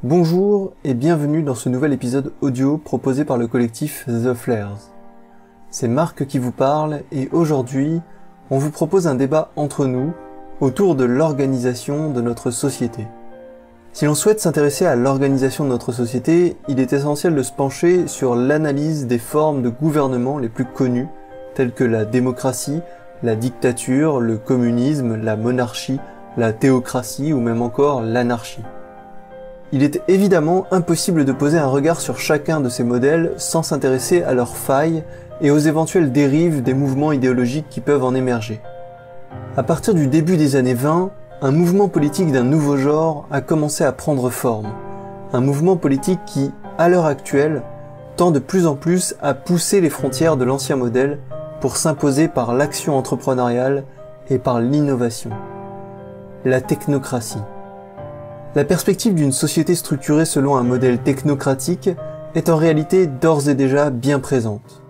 Bonjour et bienvenue dans ce nouvel épisode audio proposé par le collectif The Flares. C'est Marc qui vous parle et aujourd'hui, on vous propose un débat entre nous autour de l'organisation de notre société. Si l'on souhaite s'intéresser à l'organisation de notre société, il est essentiel de se pencher sur l'analyse des formes de gouvernement les plus connues, telles que la démocratie, la dictature, le communisme, la monarchie, la théocratie ou même encore l'anarchie. Il est évidemment impossible de poser un regard sur chacun de ces modèles sans s'intéresser à leurs failles et aux éventuelles dérives des mouvements idéologiques qui peuvent en émerger. À partir du début des années 20, un mouvement politique d'un nouveau genre a commencé à prendre forme. Un mouvement politique qui, à l'heure actuelle, tend de plus en plus à pousser les frontières de l'ancien modèle pour s'imposer par l'action entrepreneuriale et par l'innovation. La technocratie. La perspective d'une société structurée selon un modèle technocratique est en réalité d'ores et déjà bien présente.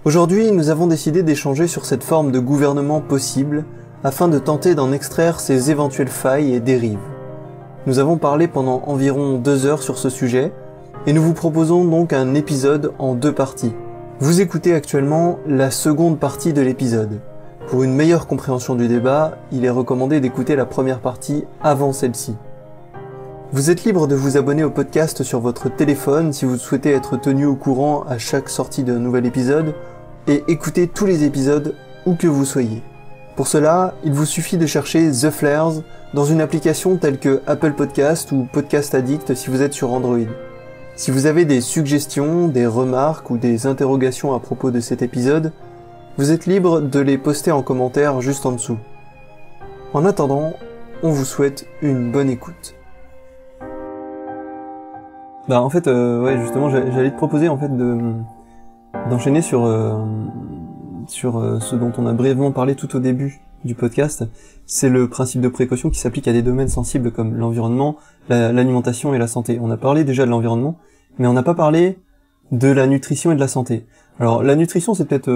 Aujourd'hui, nous avons décidé d'échanger sur cette forme de gouvernement possible afin de tenter d'en extraire ses éventuelles failles et dérives. Nous avons parlé pendant environ 2 heures sur ce sujet et nous vous proposons donc un épisode en 2 parties. Vous écoutez actuellement la seconde partie de l'épisode. Pour une meilleure compréhension du débat, il est recommandé d'écouter la première partie avant celle-ci. Vous êtes libre de vous abonner au podcast sur votre téléphone si vous souhaitez être tenu au courant à chaque sortie d'un nouvel épisode et écouter tous les épisodes où que vous soyez. Pour cela, il vous suffit de chercher The Flares dans une application telle que Apple Podcast ou Podcast Addict si vous êtes sur Android. Si vous avez des suggestions, des remarques ou des interrogations à propos de cet épisode, vous êtes libre de les poster en commentaire juste en dessous. En attendant, on vous souhaite une bonne écoute. Bah en fait, justement, j'allais te proposer en fait d'enchaîner sur ce dont on a brièvement parlé tout au début du podcast. C'est le principe de précaution qui s'applique à des domaines sensibles comme l'environnement, l'alimentation et la santé. On a parlé déjà de l'environnement, mais on n'a pas parlé de la nutrition et de la santé. Alors la nutrition c'est peut-être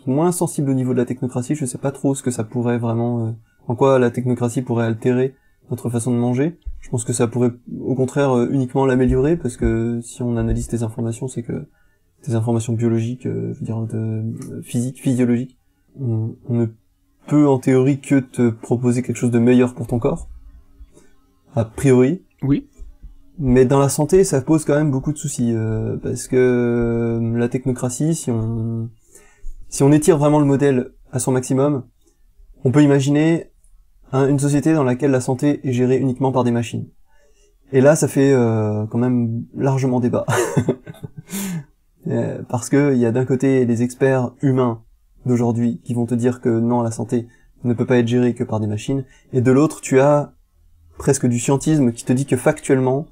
moins sensible au niveau de la technocratie, je sais pas trop ce que ça pourrait vraiment en quoi la technocratie pourrait altérer notre façon de manger. Je pense que ça pourrait au contraire uniquement l'améliorer parce que si on analyse tes informations, c'est que tes informations biologiques, physiologiques, on ne peut en théorie que te proposer quelque chose de meilleur pour ton corps. A priori. Oui. Mais dans la santé, ça pose quand même beaucoup de soucis parce que la technocratie, si on étire vraiment le modèle à son maximum, on peut imaginer une société dans laquelle la santé est gérée uniquement par des machines. Et là, ça fait quand même largement débat. Parce que il y a d'un côté les experts humains d'aujourd'hui qui vont te dire que non, la santé ne peut pas être gérée que par des machines, et de l'autre, tu as presque du scientisme qui te dit que factuellement,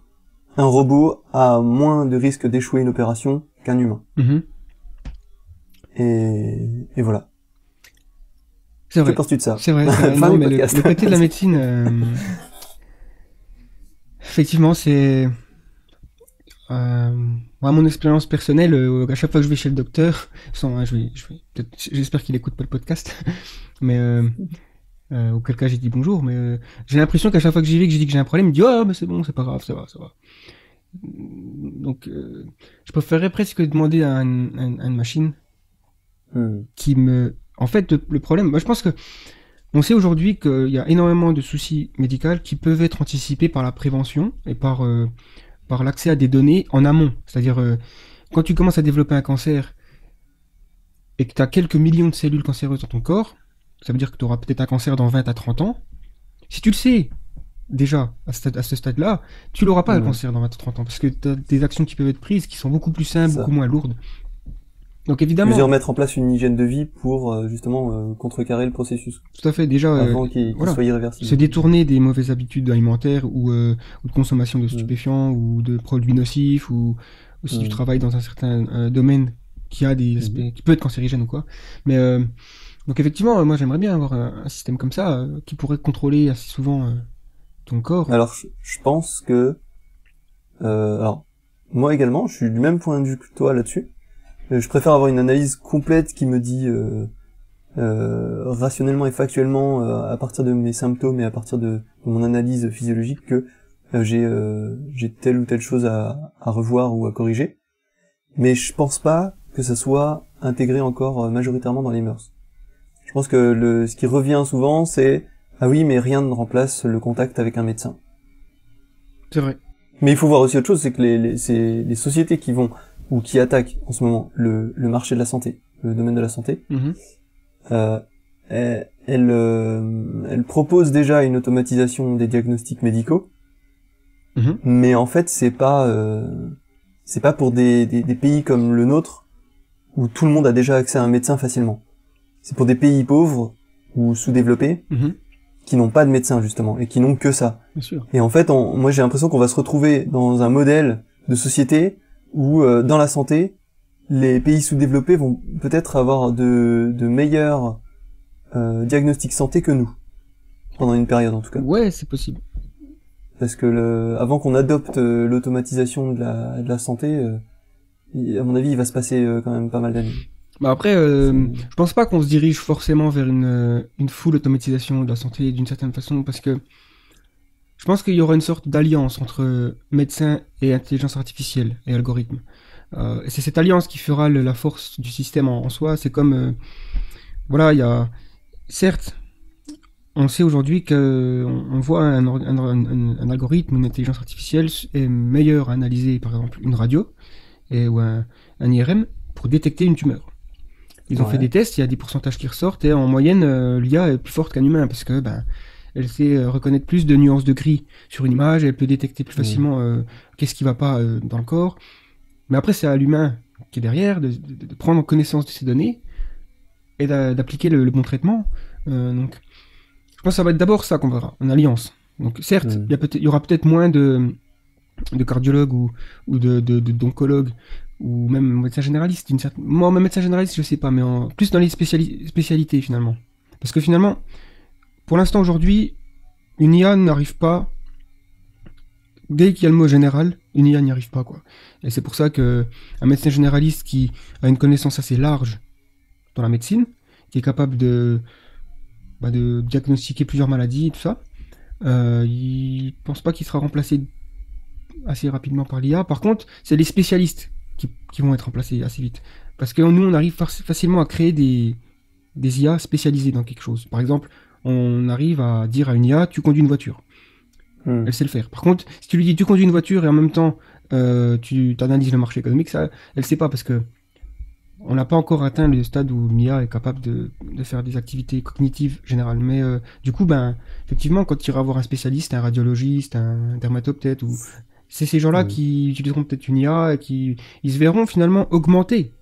un robot a moins de risque d'échouer une opération qu'un humain. Mm-hmm. Et voilà. C'est vrai. Que penses-tu de ça? C'est vrai. Non, mais le côté de la médecine, effectivement, c'est moi, mon expérience personnelle. À chaque fois que je vais chez le docteur, j'espère qu'il écoute pas le podcast, mais auquel cas j'ai dit bonjour. Mais j'ai l'impression qu'à chaque fois que j'y vais, que je dis que j'ai un problème, il me dit mais c'est bon, c'est pas grave, ça va. Donc, je préférerais presque demander à une machine qui me. En fait, le problème, moi je pense que on sait aujourd'hui qu'il y a énormément de soucis médicaux qui peuvent être anticipés par la prévention et par l'accès à des données en amont. C'est-à-dire, quand tu commences à développer un cancer et que tu as quelques millions de cellules cancéreuses dans ton corps, ça veut dire que tu auras peut-être un cancer dans 20 à 30 ans. Si tu le sais déjà à ce stade-là, tu n'auras pas le cancer dans 20 à 30 ans parce que tu as des actions qui peuvent être prises qui sont beaucoup plus simples, beaucoup moins lourdes. Donc évidemment, plusieurs mettre en place une hygiène de vie pour justement contrecarrer le processus. Tout à fait. Déjà, avant qu'il soit irréversible. Se détourner des mauvaises habitudes alimentaires ou de consommation de stupéfiants ou de produits nocifs ou si tu travailles dans un certain domaine qui a des aspects qui peut être cancérigène ou quoi. Mais donc effectivement, moi j'aimerais bien avoir un système comme ça qui pourrait contrôler assez souvent ton corps. Alors je pense que alors moi également, je suis du même point de vue que toi là-dessus. Je préfère avoir une analyse complète qui me dit rationnellement et factuellement à partir de mes symptômes et à partir de mon analyse physiologique que j'ai telle ou telle chose à revoir ou à corriger. Mais je pense pas que ça soit intégré encore majoritairement dans les mœurs. Je pense que ce qui revient souvent, c'est ah oui, mais rien ne remplace le contact avec un médecin. C'est vrai. Mais il faut voir aussi autre chose, c'est que les sociétés qui vont ou qui attaquent en ce moment le marché de la santé, le domaine de la santé, elles proposent déjà une automatisation des diagnostics médicaux, mais en fait c'est pas pour des pays comme le nôtre où tout le monde a déjà accès à un médecin facilement. C'est pour des pays pauvres ou sous-développés qui n'ont pas de médecin justement et qui n'ont que ça. Bien sûr. Et en fait, moi j'ai l'impression qu'on va se retrouver dans un modèle de société où dans la santé, les pays sous-développés vont peut-être avoir de meilleurs diagnostics santé que nous pendant une période en tout cas. Ouais, c'est possible. Parce que avant qu'on adopte l'automatisation de la santé, à mon avis, il va se passer quand même pas mal d'années. Bah après, je pense pas qu'on se dirige forcément vers une full automatisation de la santé d'une certaine façon, parce que je pense qu'il y aura une sorte d'alliance entre médecins et intelligence artificielle et algorithmes. Et c'est cette alliance qui fera la force du système en soi. C'est comme, voilà, il y a, certes, on sait aujourd'hui que on voit un algorithme, une intelligence artificielle est meilleur à analyser, par exemple, une radio ou un IRM pour détecter une tumeur. Ils ont fait des tests, il y a des pourcentages qui ressortent, et en moyenne, l'IA est plus forte qu'un humain, parce que elle sait reconnaître plus de nuances de gris sur une image, elle peut détecter plus facilement qu'est-ce qui va pas dans le corps. Mais après, c'est à l'humain qui est derrière de prendre connaissance de ces données et d'appliquer le bon traitement. Donc, je pense que ça va être d'abord ça qu'on verra, une alliance. Donc, certes, il y aura peut-être moins de cardiologues ou d'oncologues ou même médecin généraliste. Moi, même médecin généraliste, je sais pas, mais plus dans les spécialités finalement. Parce que finalement, pour l'instant aujourd'hui, une IA n'arrive pas. Dès qu'il y a le mot général, une IA n'y arrive pas, quoi. Et c'est pour ça que un médecin généraliste qui a une connaissance assez large dans la médecine, qui est capable de diagnostiquer plusieurs maladies et tout ça, il pense pas qu'il sera remplacé assez rapidement par l'IA. Par contre, c'est les spécialistes qui vont être remplacés assez vite. Parce que nous, on arrive facilement à créer des IA spécialisées dans quelque chose. Par exemple, on arrive à dire à une IA, tu conduis une voiture. Elle sait le faire. Par contre, si tu lui dis, tu conduis une voiture et en même temps, tu analyses le marché économique, ça, elle sait pas parce que on n'a pas encore atteint le stade où l'IA est capable de faire des activités cognitives générales. Mais du coup, effectivement, quand tu iras voir un spécialiste, un radiologiste, un dermatologue peut-être, ou c'est ces gens-là qui utiliseront peut-être une IA et ils se verront finalement augmentés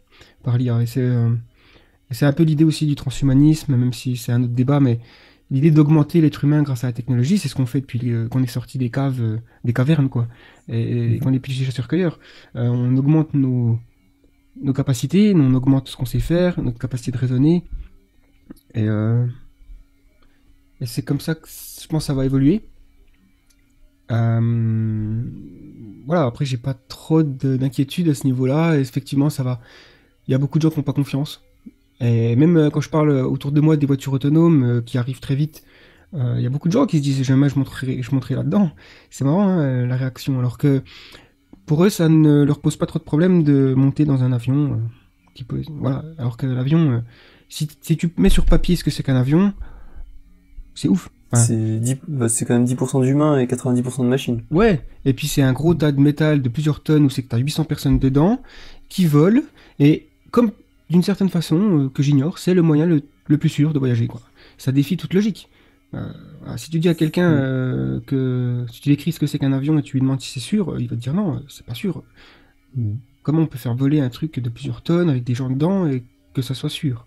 par l'IA. Et c'est un peu l'idée aussi du transhumanisme, même si c'est un autre débat, mais l'idée d'augmenter l'être humain grâce à la technologie, c'est ce qu'on fait depuis qu'on est sorti des cavernes, quoi, et qu'on est plus chasseurs-cueilleurs. On augmente nos capacités, on augmente ce qu'on sait faire, notre capacité de raisonner, et c'est comme ça que je pense que ça va évoluer. Voilà, après j'ai pas trop d'inquiétude à ce niveau-là, et effectivement il y a beaucoup de gens qui n'ont pas confiance. Et même quand je parle autour de moi des voitures autonomes qui arrivent très vite, il y a beaucoup de gens qui se disent jamais je monterai là-dedans. C'est marrant la réaction, alors que pour eux ça ne leur pose pas trop de problème de monter dans un avion. Voilà. Alors que l'avion, si tu mets sur papier ce que c'est qu'un avion, c'est ouf. Ouais. C'est quand même 10% d'humains et 90% de machines. Ouais, et puis c'est un gros tas de métal de plusieurs tonnes où c'est que t'as 800 personnes dedans qui volent, et comme d'une certaine façon, que j'ignore, c'est le moyen le plus sûr de voyager, quoi. Ça défie toute logique. Si tu dis à quelqu'un si tu décris ce que c'est qu'un avion et tu lui demandes si c'est sûr, il va te dire non, c'est pas sûr. Comment on peut faire voler un truc de plusieurs tonnes avec des gens dedans et que ça soit sûr?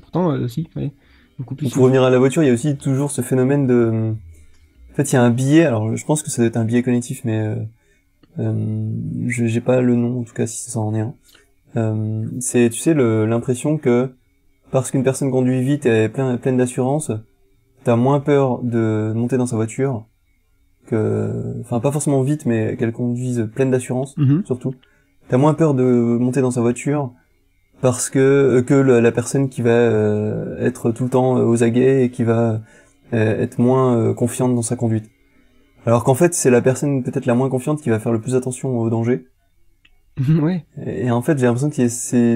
Pourtant, si, ouais. Beaucoup plus. Pour revenir à la voiture, il y a aussi toujours ce phénomène de... En fait, il y a un biais, alors je pense que ça doit être un biais cognitif, mais j'ai pas le nom, en tout cas, si ça en est un. C'est, tu sais, l'impression que parce qu'une personne conduit vite et est pleine d'assurance, t'as moins peur de monter dans sa voiture enfin pas forcément vite, mais qu'elle conduise pleine d'assurance, surtout. T'as moins peur de monter dans sa voiture parce que la personne qui va être tout le temps aux aguets et qui va être moins confiante dans sa conduite. Alors qu'en fait, c'est la personne peut-être la moins confiante qui va faire le plus attention aux dangers. Ouais. Et en fait, j'ai l'impression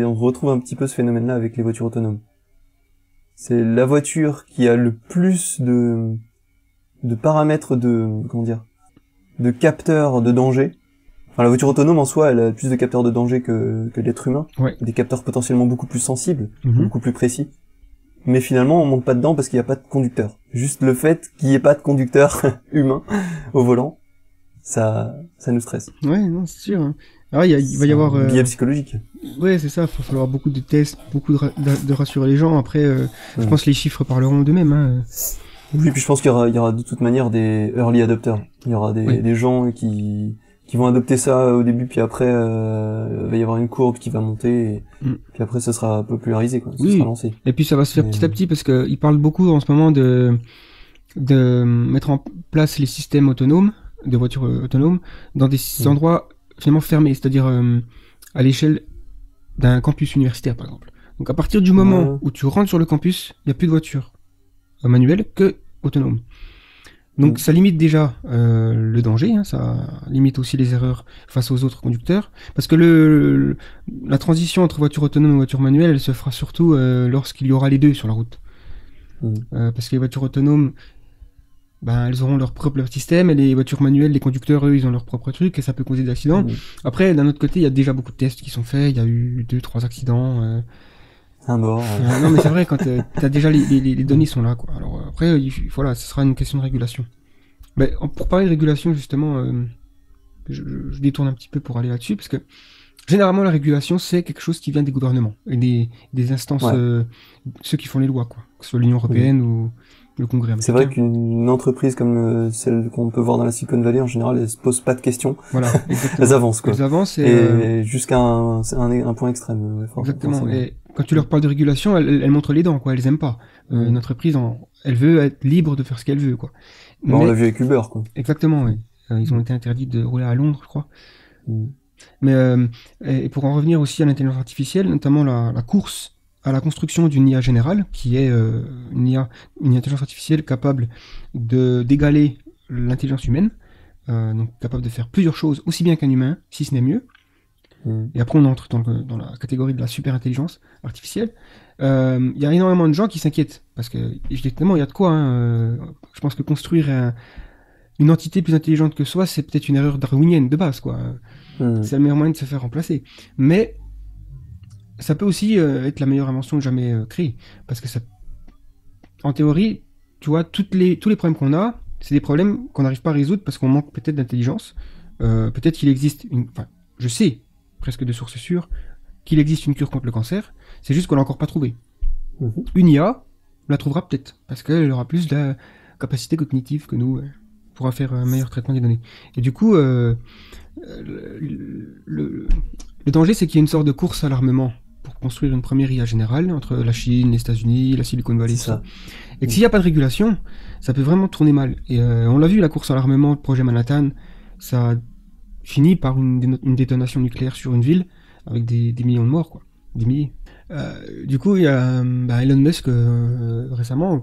on retrouve un petit peu ce phénomène-là avec les voitures autonomes. C'est la voiture qui a le plus de paramètres de capteurs de danger. Enfin, la voiture autonome en soi, elle a plus de capteurs de danger que l'être humain. Ouais. Des capteurs potentiellement beaucoup plus sensibles, beaucoup plus précis. Mais finalement, on monte pas dedans parce qu'il n'y a pas de conducteur. Juste le fait qu'il n'y ait pas de conducteur humain au volant, ça nous stresse. Ouais, non, c'est sûr. Hein. Alors, il va y avoir... biais psychologique. Ouais, c'est ça. Il va falloir beaucoup de tests, beaucoup de rassurer les gens. Après, je pense que les chiffres parleront d'eux-mêmes. Hein. Oui, puis je pense qu'il y aura de toute manière des early adopters. Il y aura des gens qui vont adopter ça au début, puis après, il va y avoir une courbe qui va monter, et puis après, ça sera popularisé, quoi. Ça sera lancé. Et puis, ça va se faire petit à petit, parce qu'ils parlent beaucoup en ce moment de mettre en place les systèmes autonomes, de voitures autonomes, dans des endroits finalement fermés, c'est-à-dire à l'échelle d'un campus universitaire, par exemple. Donc, à partir du moment où tu rentres sur le campus, il n'y a plus de voitures manuelles que autonomes. Donc ça limite déjà le danger, hein, ça limite aussi les erreurs face aux autres conducteurs, parce que la transition entre voiture autonome et voiture manuelle, elle se fera surtout lorsqu'il y aura les deux sur la route. Parce que les voitures autonomes, elles auront leur propre système, et les voitures manuelles, les conducteurs, eux, ils ont leur propre truc, et ça peut causer des accidents. Après, d'un autre côté, il y a déjà beaucoup de tests qui sont faits, il y a eu 2-3 accidents. Un mort. Non, mais c'est vrai, quand t'as déjà les données sont là, quoi. Alors après, voilà, ce sera une question de régulation. Mais pour parler de régulation, justement, je détourne un petit peu pour aller là-dessus, parce que généralement, la régulation, c'est quelque chose qui vient des gouvernements et des instances, ceux qui font les lois, quoi, que ce soit l'Union européenne ou le Congrès américain. C'est vrai qu'une entreprise comme celle qu'on peut voir dans la Silicon Valley, en général, elle se pose pas de questions. Voilà, elles avancent, quoi. Elles avancent et jusqu'à un point extrême. Exactement. Et quand tu leur parles de régulation, elles montrent les dents, quoi. Elles aiment pas. Une entreprise, elle veut être libre de faire ce qu'elle veut, quoi. On l'a vu avec Uber, quoi. Exactement, oui. Ils ont été interdits de rouler à Londres, je crois. Mais et pour en revenir aussi à l'intelligence artificielle, notamment la course à la construction d'une IA générale, qui est une intelligence artificielle capable d'égaler l'intelligence humaine, donc capable de faire plusieurs choses aussi bien qu'un humain, si ce n'est mieux. Et après, on entre dans la catégorie de la super-intelligence artificielle. Il y a énormément de gens qui s'inquiètent, parce que, évidemment, il y a de quoi. Hein, je pense que construire une entité plus intelligente que soi, c'est peut-être une erreur darwinienne de base, quoi. C'est le meilleur moyen de se faire remplacer. Mais ça peut aussi être la meilleure invention jamais créée, parce que en théorie, tu vois, tous les problèmes qu'on a, c'est des problèmes qu'on n'arrive pas à résoudre parce qu'on manque peut-être d'intelligence. Peut-être qu'il existe je sais, presque de sources sûres, qu'il existe une cure contre le cancer, c'est juste qu'on l'a encore pas trouvé. Une IA la trouvera peut-être, parce qu'elle aura plus de capacité cognitive que nous, pourra faire un meilleur traitement des données. Et du coup, le danger, c'est qu'il y a une sorte de course à l'armement pour construire une première IA générale entre la Chine, les États-Unis, la Silicon Valley, ça. Et que s'il n'y a pas de régulation, ça peut vraiment tourner mal. Et on l'a vu, la course à l'armement, le projet Manhattan, ça finit par une détonation nucléaire sur une ville avec des millions de morts, quoi. Des milliers. Du coup, il y a Elon Musk récemment,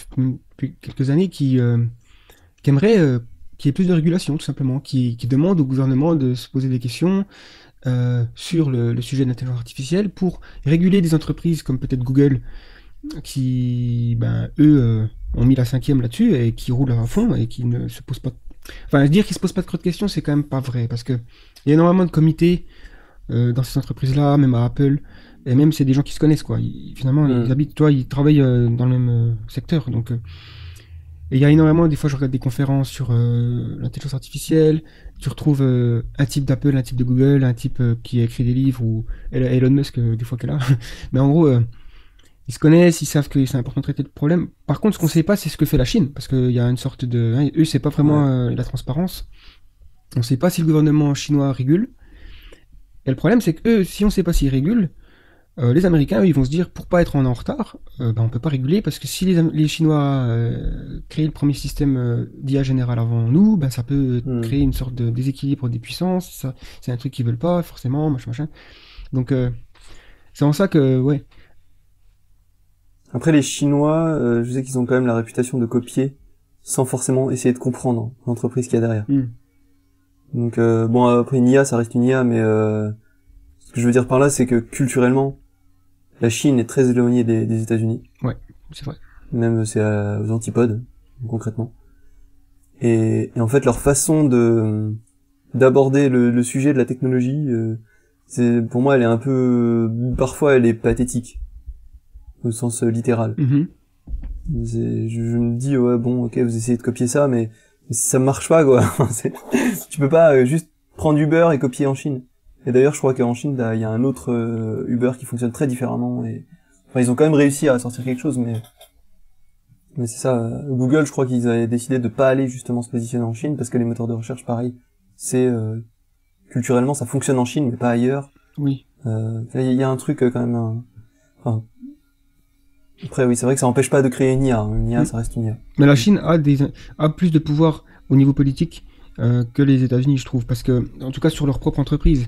depuis quelques années, qui aimerait qu'il y ait plus de régulation, tout simplement, qui demande au gouvernement de se poser des questions sur le sujet de l'intelligence artificielle pour réguler des entreprises comme peut-être Google, qui, eux, ont mis la 5e là-dessus et qui roulent à fond et qui ne se posent pas... Enfin, dire qu'ils se posent pas trop de questions, c'est quand même pas vrai, parce que il y a énormément de comités dans ces entreprises-là, même à Apple, et même c'est des gens qui se connaissent, quoi. Finalement, ils habitent, ils travaillent dans le même secteur, donc... Et il y a énormément, des fois je regarde des conférences sur l'intelligence artificielle, tu retrouves un type d'Apple, un type de Google, un type qui a écrit des livres, ou Elon Musk des fois qu'elle a. Mais en gros, ils se connaissent, ils savent que c'est important de traiter le problème. Par contre, ce qu'on ne sait pas, c'est ce que fait la Chine, parce qu'il y a une sorte de... eux, c'est pas vraiment la transparence. On ne sait pas si le gouvernement chinois régule. Et le problème, c'est que eux, si on ne sait pas s'ils régulent, les Américains, eux, ils vont se dire, pour pas être en retard, on peut pas réguler, parce que si les Chinois créent le premier système d'IA général avant nous, ça peut créer une sorte de déséquilibre des puissances, ça, c'est un truc qu'ils veulent pas, forcément, machin. Donc, c'est en ça que, Après, les Chinois, je sais qu'ils ont quand même la réputation de copier sans forcément essayer de comprendre l'entreprise qu'il y a derrière. Donc bon, après une IA, ça reste une IA, mais ce que je veux dire par là, c'est que culturellement, la Chine est très éloignée des États-Unis. Ouais, c'est vrai. Même c'est aux antipodes, concrètement. Et en fait, leur façon d'aborder le sujet de la technologie, c'est pour moi, elle est un peu, parfois, elle est pathétique au sens littéral. Je me dis ouais bon, ok, vous essayez de copier ça, mais ça marche pas quoi. Tu peux pas juste prendre Uber et copier en Chine. Et d'ailleurs, je crois qu'en Chine, il y a un autre Uber qui fonctionne très différemment. Et enfin, ils ont quand même réussi à sortir quelque chose, mais c'est ça. Google, je crois qu'ils avaient décidé de pas aller justement se positionner en Chine parce que les moteurs de recherche, pareil, c'est culturellement ça fonctionne en Chine, mais pas ailleurs. Oui. Il y a un truc quand même. Enfin, après oui, c'est vrai que ça n'empêche pas de créer une IA. Une IA, ça reste une IA. Mais la Chine a plus de pouvoir au niveau politique que les États-Unis, je trouve, parce que en tout cas sur leur propre entreprise.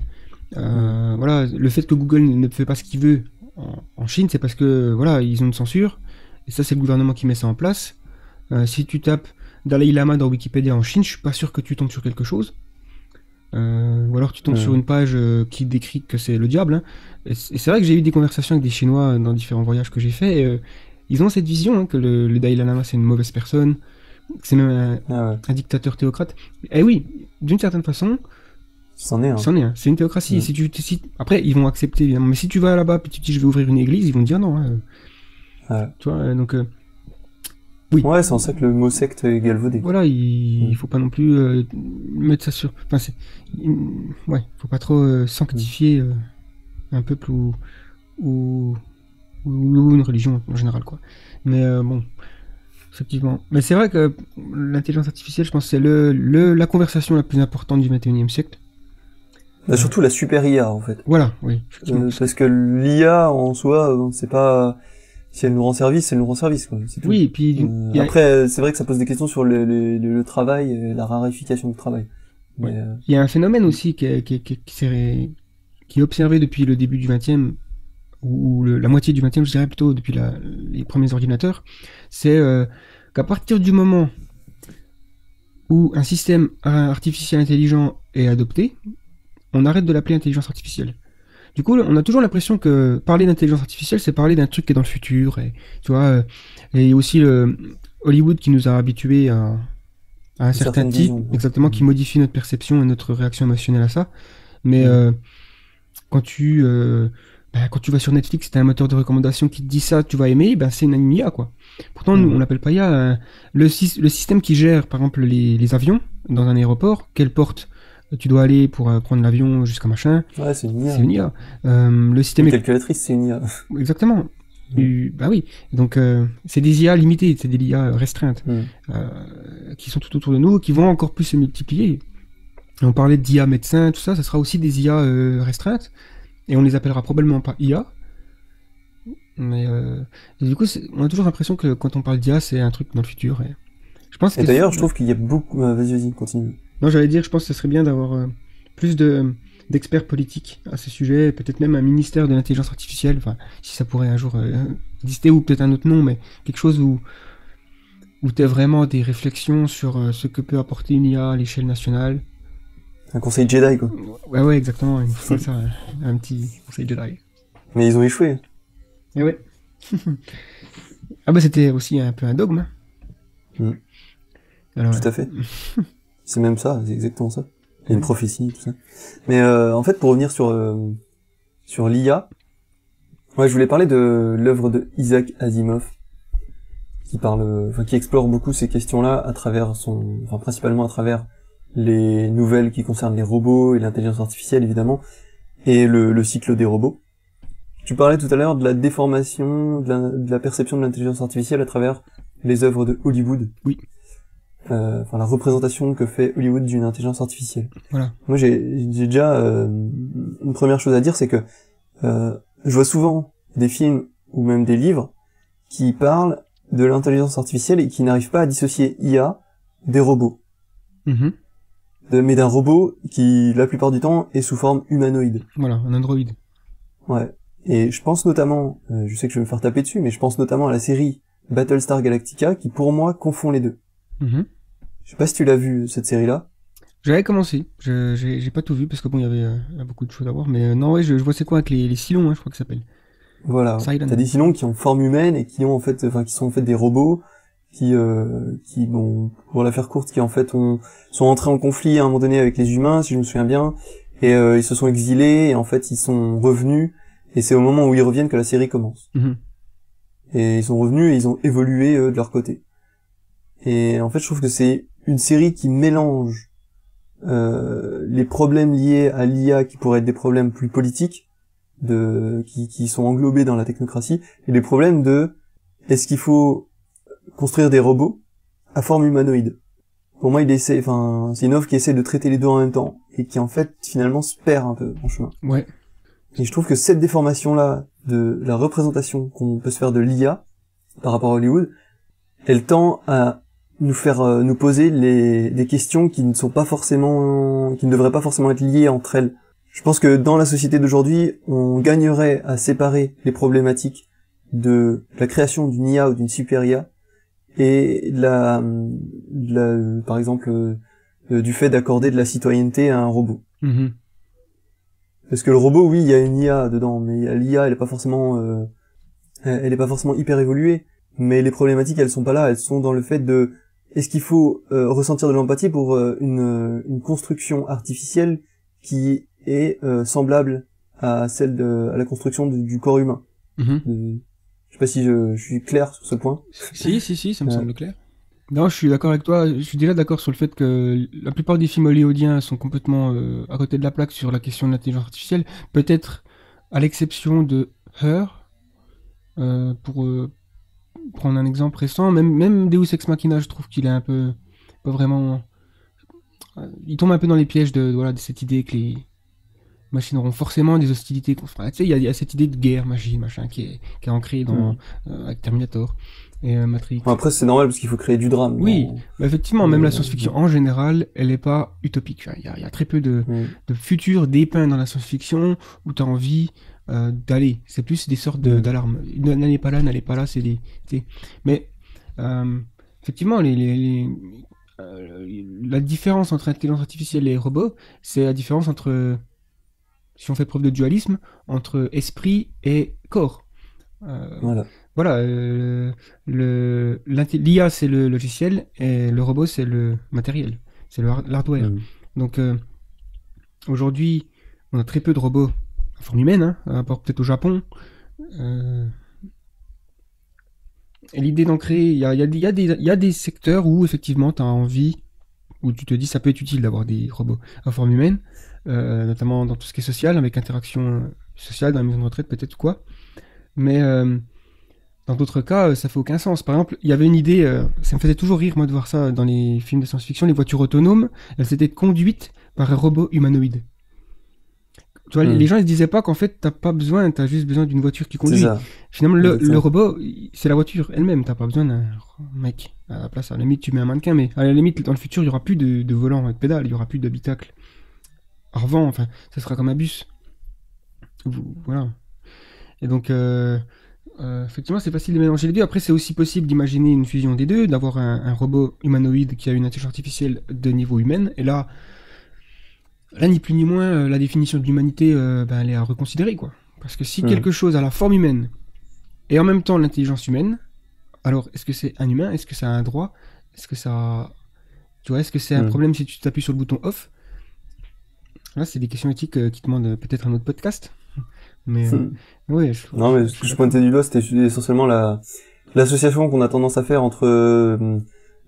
Voilà, le fait que Google ne fait pas ce qu'il veut en Chine, c'est parce que voilà, ils ont une censure. Et ça, c'est le gouvernement qui met ça en place. Si tu tapes Dalai Lama dans Wikipédia en Chine, je suis pas sûr que tu tombes sur quelque chose. Ou alors tu tombes sur une page qui décrit que c'est le diable. Hein. Et c'est vrai que j'ai eu des conversations avec des Chinois dans différents voyages que j'ai faits. Et, ils ont cette vision que le Dalai Lama c'est une mauvaise personne, que c'est même un dictateur théocrate. Et oui, d'une certaine façon, c'en est un. C'est une théocratie. Après, ils vont accepter évidemment. Mais si tu vas là-bas et tu dis je vais ouvrir une église, ils vont te dire non. Tu vois, donc. Oui. Ouais, c'est en ça que le mot secte est galvaudé. Voilà, il faut pas non plus mettre ça sur. Enfin, ouais, faut pas trop sanctifier un peuple ou une religion en général, quoi. Mais bon, effectivement. Mais c'est vrai que l'intelligence artificielle, je pense, c'est la conversation la plus importante du 21e siècle. Bah, surtout la super IA, en fait. Voilà, oui. Parce que l'IA, en soi, c'est pas... Si elle nous rend service, elle nous rend service, quoi. C'est tout. Oui, et puis... Après, c'est vrai que ça pose des questions sur le travail et la raréfication du travail. Ouais. Il y a un phénomène aussi qui est observé depuis le début du 20e, ou la moitié du 20e, je dirais plutôt, depuis les premiers ordinateurs, c'est qu'à partir du moment où un système artificiel intelligent est adopté, on arrête de l'appeler intelligence artificielle. Du coup, on a toujours l'impression que parler d'intelligence artificielle, c'est parler d'un truc qui est dans le futur. Et, tu vois, et aussi Hollywood qui nous a habitués à un certain type, exactement, qui modifie notre perception et notre réaction émotionnelle à ça. Mais quand tu vas sur Netflix, t'as un moteur de recommandation qui te dit ça, tu vas aimer, ben c'est une IA, quoi. Pourtant, nous, on l'appelle pas IA. Le système qui gère, par exemple, les avions dans un aéroport, quelle porte tu dois aller pour prendre l'avion jusqu'à machin. Ouais, c'est une IA. C'est une IA. Le système calculatrice, c'est une IA. Exactement. Bah oui. Donc, c'est des IA limitées, c'est des IA restreintes, qui sont tout autour de nous, qui vont encore plus se multiplier. Et on parlait d'IA médecin, tout ça, ça sera aussi des IA restreintes, et on les appellera probablement pas IA. Mais et du coup, on a toujours l'impression que quand on parle d'IA, c'est un truc dans le futur. Et je pense et d'ailleurs, je trouve qu'il y a beaucoup... Vas-y, continue. Non, j'allais dire, je pense que ce serait bien d'avoir plus d'experts politiques à ce sujet, peut-être même un ministère de l'intelligence artificielle, enfin, si ça pourrait un jour exister, ou peut-être un autre nom, mais quelque chose où tu as vraiment des réflexions sur ce que peut apporter une IA à l'échelle nationale. Un conseil Jedi, quoi. Ouais, exactement, il faut ça, un petit conseil Jedi. Mais ils ont échoué. Eh ouais. Ah bah c'était aussi un peu un dogme. Alors, tout à fait. C'est même ça, c'est exactement ça. Il y a une prophétie, tout ça. Mais en fait, pour revenir sur l'IA, ouais, je voulais parler de l'œuvre de Isaac Asimov, qui explore beaucoup ces questions-là à travers principalement à travers les nouvelles qui concernent les robots et l'intelligence artificielle, évidemment, et le cycle des robots. Tu parlais tout à l'heure de la déformation, de la perception de l'intelligence artificielle à travers les œuvres de Hollywood. Oui. La représentation que fait Hollywood d'une intelligence artificielle. Voilà. Moi, j'ai déjà une première chose à dire, c'est que je vois souvent des films ou même des livres qui parlent de l'intelligence artificielle et qui n'arrivent pas à dissocier IA des robots. Mais d'un robot qui, la plupart du temps, est sous forme humanoïde. Voilà, un androïde. Ouais. Et je pense notamment, je sais que je vais me faire taper dessus, mais je pense notamment à la série Battlestar Galactica qui, pour moi, confond les deux. Mhm. Je sais pas si tu l'as vu, cette série-là. J'avais commencé. J'ai pas tout vu parce que bon, il y a beaucoup de choses à voir. Mais non, ouais, je vois c'est quoi avec les Cylons, hein, je crois que ça s'appelle. Voilà. Cylon. T'as des Cylons qui ont forme humaine et qui ont en fait, enfin, qui sont en fait des robots qui, bon, pour la faire courte, qui en fait sont entrés en conflit à un moment donné avec les humains, si je me souviens bien, et ils se sont exilés et en fait ils sont revenus. Et c'est au moment où ils reviennent que la série commence. Mhm. Et ils sont revenus et ils ont évolué de leur côté. Et en fait, je trouve que c'est une série qui mélange les problèmes liés à l'IA qui pourraient être des problèmes plus politiques, qui sont englobés dans la technocratie, et les problèmes de est-ce qu'il faut construire des robots à forme humanoïde. Pour moi, c'est une offre qui essaie de traiter les deux en même temps, et qui en fait finalement se perd un peu en chemin. Ouais. Et je trouve que cette déformation-là de la représentation qu'on peut se faire de l'IA par rapport à Hollywood, elle tend à nous faire nous poser des questions qui ne devraient pas forcément être liées entre elles. Je pense que dans la société d'aujourd'hui, on gagnerait à séparer les problématiques de la création d'une IA ou d'une super IA et par exemple du fait d'accorder de la citoyenneté à un robot. Mhm. Parce que le robot, oui, il y a une IA dedans, mais l'IA, elle est pas forcément hyper évoluée. Mais les problématiques, elles sont pas là. Elles sont dans le fait de est-ce qu'il faut ressentir de l'empathie pour une construction artificielle qui est semblable à à la construction du corps humain. Mhm. Je sais pas si je suis clair sur ce point. Si, ça me semble clair. Non, je suis d'accord avec toi. Je suis déjà d'accord sur le fait que la plupart des films hollywoodiens sont complètement à côté de la plaque sur la question de l'intelligence artificielle. Peut-être à l'exception de Her, pour prendre un exemple récent. Même Deus Ex Machina, je trouve qu'il est un peu pas vraiment. Il tombe un peu dans les pièges de cette idée que les machines auront forcément des hostilités. Tu sais, il y a cette idée de guerre machine, machin, qui est ancrée dans avec Terminator et Matrix. Après, c'est normal parce qu'il faut créer du drame. Oui, bah effectivement, même la science-fiction en général, elle n'est pas utopique. Il y a très peu de futurs dépeints dans la science-fiction où tu as envie d'aller. C'est plus des sortes d'alarmes. N'allez pas là, c'est des. Mais effectivement, la différence entre intelligence artificielle et robot, c'est la différence entre, si on fait preuve de dualisme, entre esprit et corps. Voilà, l'IA c'est le logiciel et le robot c'est le matériel, c'est l'hardware. Donc aujourd'hui, on a très peu de robots à forme humaine, à part peut-être au Japon. Et l'idée d'en créer, il y a des secteurs où effectivement tu as envie, où tu te dis ça peut être utile d'avoir des robots à forme humaine, notamment dans tout ce qui est social, avec interaction sociale, dans la maison de retraite peut-être ou quoi. Mais dans d'autres cas, ça fait aucun sens. Par exemple, il y avait une idée, ça me faisait toujours rire moi de voir ça dans les films de science-fiction, les voitures autonomes, elles étaient conduites par un robot humanoïde. Tu vois, les gens ils se disaient pas qu'en fait t'as pas besoin, t'as juste besoin d'une voiture qui conduit. Finalement, le robot, c'est la voiture elle-même, t'as pas besoin d'un mec à la place. À la limite, tu mets un mannequin, mais à la limite, dans le futur, il y aura plus de volant et de pédale, il y aura plus d'habitacle. Avant, enfin, ça sera comme un bus. Voilà. Et donc, effectivement, c'est facile de mélanger les deux. Après, c'est aussi possible d'imaginer une fusion des deux, d'avoir un robot humanoïde qui a une intelligence artificielle de niveau humain. Et là, ni plus ni moins, la définition de l'humanité, elle est à reconsidérer, quoi. Parce que si quelque chose a la forme humaine et en même temps l'intelligence humaine, alors est-ce que c'est un humain? Est-ce que ça a un droit? Est-ce que ça... Tu vois, est-ce que c'est un problème si tu t'appuies sur le bouton off? Là, c'est des questions éthiques qui demandent peut-être un autre podcast. Mais ouais, non, mais ce que je pointais du doigt, c'était essentiellement l'association qu'on a tendance à faire entre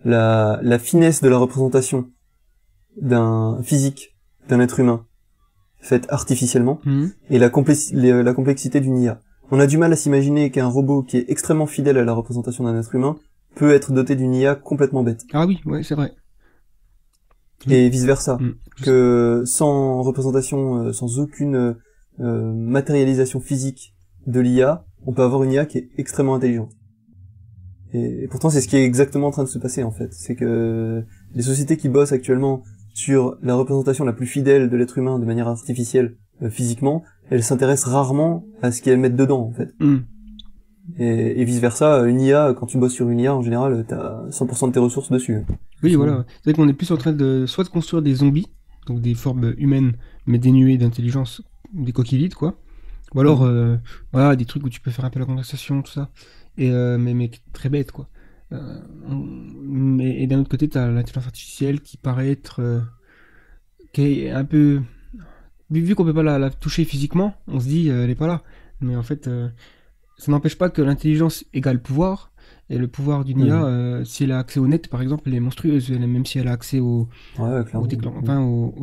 la finesse de la représentation d'un physique, d'un être humain, faite artificiellement, et la complexité d'une IA. On a du mal à s'imaginer qu'un robot qui est extrêmement fidèle à la représentation d'un être humain peut être doté d'une IA complètement bête. Ah oui, ouais, c'est vrai. Et vice versa, que sans représentation, sans aucune matérialisation physique de l'IA, on peut avoir une IA qui est extrêmement intelligente. Et pourtant, c'est ce qui est exactement en train de se passer, en fait. C'est que les sociétés qui bossent actuellement sur la représentation la plus fidèle de l'être humain de manière artificielle, physiquement, elles s'intéressent rarement à ce qu'elles mettent dedans, en fait. Et vice versa, une IA, quand tu bosses sur une IA, en général, t'as 100% de tes ressources dessus. Oui, voilà. C'est vrai qu'on est plus en train de soit de construire des zombies, donc des formes humaines, mais dénuées d'intelligence, des coquilles vides, quoi. Ou alors, voilà, des trucs où tu peux faire appel à la conversation, tout ça. Mais très bête, quoi. Et d'un autre côté, t'as l'intelligence artificielle qui paraît être... qui est un peu... Vu qu'on peut pas la toucher physiquement, on se dit, elle est pas là. Mais en fait, ça n'empêche pas que l'intelligence égale pouvoir. Et le pouvoir d'une IA, si elle a accès au net, par exemple, elle est monstrueuse. Même si elle a accès au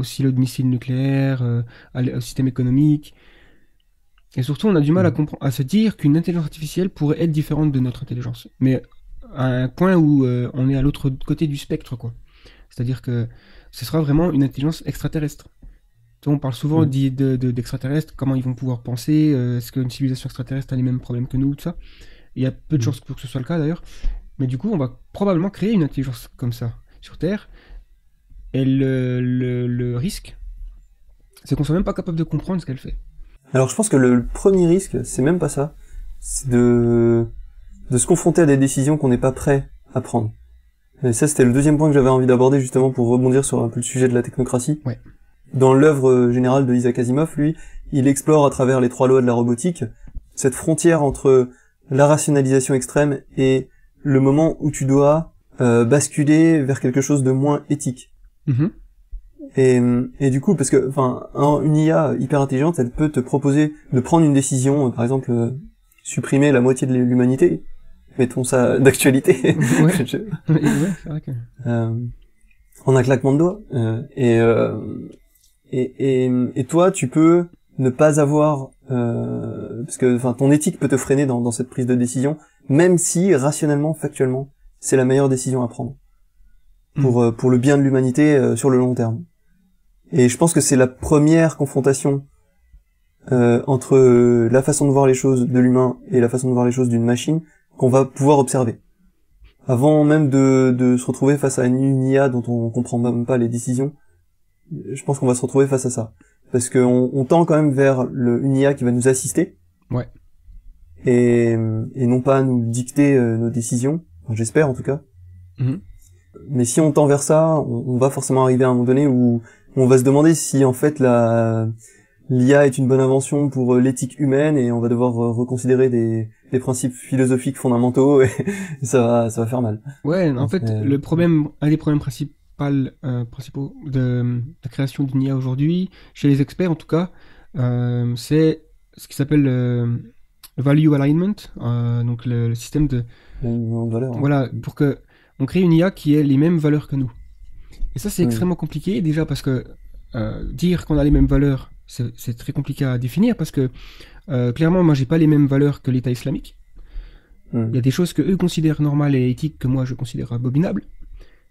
silo de missiles nucléaires, au système économique. Et surtout, on a du mal à se dire qu'une intelligence artificielle pourrait être différente de notre intelligence. Mais à un point où on est à l'autre côté du spectre, quoi. C'est-à-dire que ce sera vraiment une intelligence extraterrestre. On parle souvent d'extraterrestres, comment ils vont pouvoir penser, est-ce qu'une civilisation extraterrestre a les mêmes problèmes que nous, tout ça. Il y a peu de chances pour que ce soit le cas d'ailleurs. Mais du coup, on va probablement créer une intelligence comme ça sur Terre. Et le risque, c'est qu'on soit même pas capable de comprendre ce qu'elle fait. Alors je pense que le premier risque, c'est même pas ça. C'est de se confronter à des décisions qu'on n'est pas prêt à prendre. Et ça, c'était le deuxième point que j'avais envie d'aborder justement pour rebondir sur un peu le sujet de la technocratie. Ouais. Dans l'œuvre générale de Isaac Asimov, lui, il explore à travers les 3 lois de la robotique cette frontière entre la rationalisation extrême et le moment où tu dois basculer vers quelque chose de moins éthique. Et du coup, parce que une IA hyper intelligente, elle peut te proposer de prendre une décision, par exemple supprimer la moitié de l'humanité. Mettons ça d'actualité. Ouais, c'est vrai que... en un claquement de doigts. Et toi, tu peux ne pas avoir, parce que ton éthique peut te freiner dans cette prise de décision, même si rationnellement, factuellement, c'est la meilleure décision à prendre pour le bien de l'humanité sur le long terme. Et je pense que c'est la première confrontation entre la façon de voir les choses de l'humain et la façon de voir les choses d'une machine qu'on va pouvoir observer. Avant même de se retrouver face à une IA dont on comprend même pas les décisions, je pense qu'on va se retrouver face à ça. Parce qu'on tend quand même vers une IA qui va nous assister. Ouais. Et non pas nous dicter nos décisions. Enfin, j'espère en tout cas. Mais si on tend vers ça, on va forcément arriver à un moment donné où on va se demander si en fait l'IA est une bonne invention pour l'éthique humaine et on va devoir reconsidérer des principes philosophiques fondamentaux et ça va faire mal. Ouais, en fait, un des problèmes principaux de la création d'une IA aujourd'hui, chez les experts en tout cas, c'est ce qui s'appelle le value alignment, donc le système de valeur, voilà, pour que on crée une IA qui ait les mêmes valeurs que nous. Et ça, c'est extrêmement compliqué, déjà parce que dire qu'on a les mêmes valeurs, c'est très compliqué à définir, parce que clairement, moi, j'ai pas les mêmes valeurs que l'État islamique. Il y a des choses que eux considèrent normales et éthiques que moi, je considère abominables.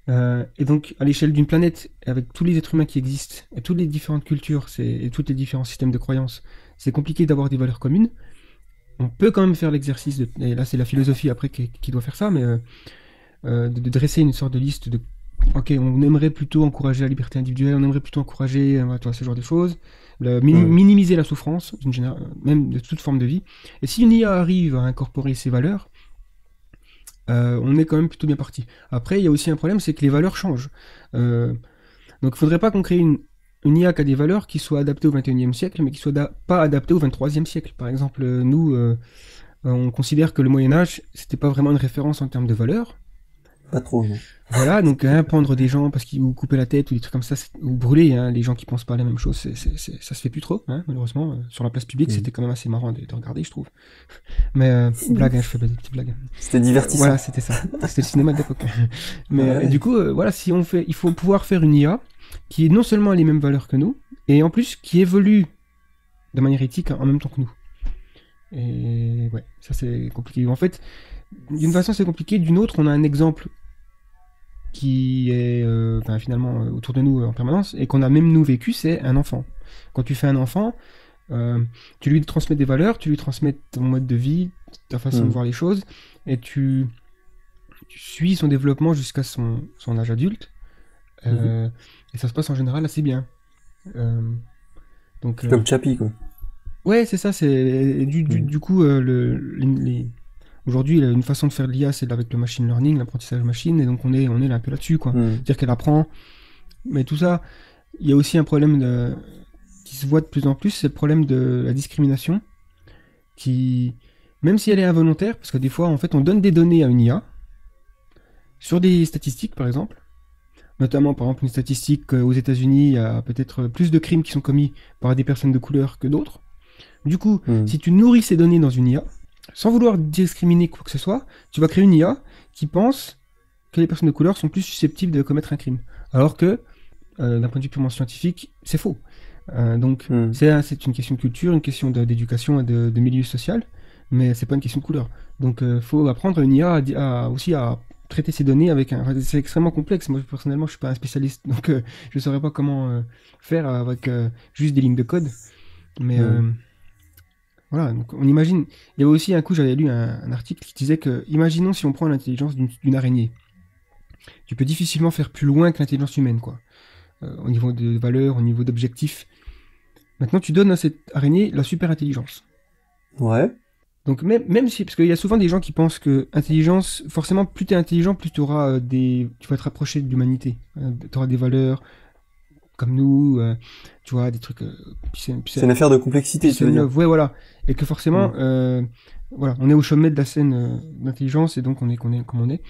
Et donc, à l'échelle d'une planète, avec tous les êtres humains qui existent, et toutes les différentes cultures, et tous les différents systèmes de croyances, c'est compliqué d'avoir des valeurs communes. On peut quand même faire l'exercice, et là c'est la philosophie après qui doit faire ça, mais de dresser une sorte de liste de ok, on aimerait plutôt encourager la liberté individuelle, on aimerait plutôt encourager ce genre de choses, minimiser la souffrance, même de toute forme de vie. Et si une IA arrive à incorporer ces valeurs, on est quand même plutôt bien parti. Après, il y a aussi un problème, c'est que les valeurs changent. Donc il ne faudrait pas qu'on crée une IA qui a des valeurs qui soient adaptées au 21e siècle, mais qui ne soient pas adaptées au 23e siècle. Par exemple, nous, on considère que le Moyen-Âge, c'était pas vraiment une référence en termes de valeurs. Pas trop, non. Voilà, donc pendre des gens parce qu'ils ou couper la tête ou des trucs comme ça, ou brûler les gens qui pensent pas la même chose, ça se fait plus trop, malheureusement. Sur la place publique, c'était quand même assez marrant de regarder, je trouve. Mais blague, je fais pas des petites blagues. C'était divertissant. Voilà, c'était ça. C'était le cinéma de l'époque. Mais du coup, voilà, il faut pouvoir faire une IA qui non seulement a les mêmes valeurs que nous, et en plus qui évolue de manière éthique en même temps que nous. Et ouais, ça c'est compliqué. En fait, d'une façon c'est compliqué, d'une autre on a un exemple qui est finalement autour de nous en permanence et qu'on a même nous vécu, c'est un enfant. Quand tu fais un enfant, tu lui transmets des valeurs, tu lui transmets ton mode de vie, ta façon de voir les choses, et tu suis son développement jusqu'à son âge adulte, et ça se passe en général assez bien. Donc, comme Chappie, quoi. Ouais, c'est ça, c'est du coup Aujourd'hui, une façon de faire de l'IA, c'est avec le machine learning, l'apprentissage machine, et donc on est là un peu là-dessus, quoi. C'est-à-dire qu'elle apprend, mais tout ça, il y a aussi un problème qui se voit de plus en plus, c'est le problème de la discrimination, qui, même si elle est involontaire, parce que des fois, en fait, on donne des données à une IA, sur des statistiques, par exemple, notamment, par exemple, une statistique aux États-Unis, il y a peut-être plus de crimes qui sont commis par des personnes de couleur que d'autres. Du coup, si tu nourris ces données dans une IA, sans vouloir discriminer quoi que ce soit, tu vas créer une IA qui pense que les personnes de couleur sont plus susceptibles de commettre un crime. Alors que, d'un point de vue purement scientifique, c'est faux. Donc, c'est une question de culture, une question d'éducation et de milieu social, mais c'est pas une question de couleur. Donc, faut apprendre une IA aussi à traiter ces données avec c'est extrêmement complexe. Moi, personnellement, je suis pas un spécialiste, donc je saurais pas comment faire avec juste des lignes de code. Mais voilà, donc on imagine. Il y avait aussi un coup, j'avais lu un article qui disait que, imaginons si on prend l'intelligence d'une araignée. Tu peux difficilement faire plus loin que l'intelligence humaine, quoi. Au niveau de valeurs, au niveau d'objectifs. Maintenant, tu donnes à cette araignée la super intelligence. Ouais. Donc même si, parce qu'il y a souvent des gens qui pensent que intelligence, forcément, plus tu es intelligent, plus tu auras tu vas te rapprocher de l'humanité. Tu auras des valeurs comme nous, tu vois, des trucs. C'est une affaire de complexité, tu veux dire. Ouais, voilà. Et que forcément, voilà, on est au sommet de la scène d'intelligence et donc on est comme on est.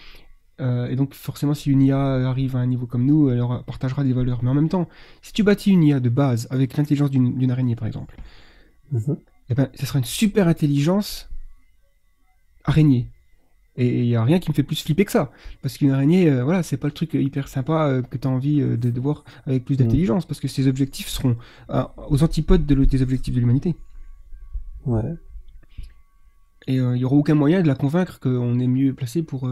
Et donc forcément, si une IA arrive à un niveau comme nous, elle partagera des valeurs. Mais en même temps, si tu bâtis une IA de base avec l'intelligence d'une araignée, par exemple, eh ben, ça sera une super intelligence araignée. Et il n'y a rien qui me fait plus flipper que ça. Parce qu'une araignée, voilà, c'est pas le truc hyper sympa que tu as envie de voir avec plus d'intelligence. Parce que ses objectifs seront aux antipodes des objectifs de l'humanité. Ouais. Et il n'y aura aucun moyen de la convaincre qu'on est mieux placé pour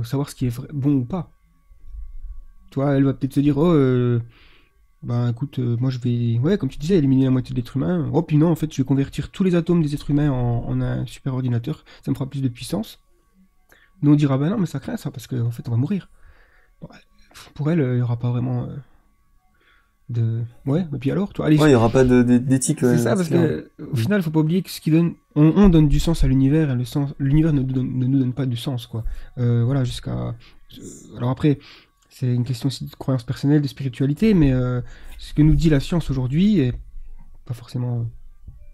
savoir ce qui est bon ou pas. Tu vois, elle va peut-être se dire, bah écoute, moi je vais, ouais, comme tu disais, éliminer la moitié de l'être humain. Oh, puis non, en fait, je vais convertir tous les atomes des êtres humains en un super ordinateur, ça me fera plus de puissance. Nous on dira, bah non, mais ça craint ça, parce qu'en fait, on va mourir. Bon, pour elle, il n'y aura pas vraiment de. Ouais, et puis alors, toi, allez. Ouais, il n'y aura pas d'éthique. C'est ça, parce qu'au final, il faut pas oublier que ce qui donne. On donne du sens à l'univers, et l'univers ne nous donne pas du sens, quoi. Voilà, jusqu'à. Alors après. C'est une question aussi de croyance personnelle, de spiritualité, mais ce que nous dit la science aujourd'hui est pas forcément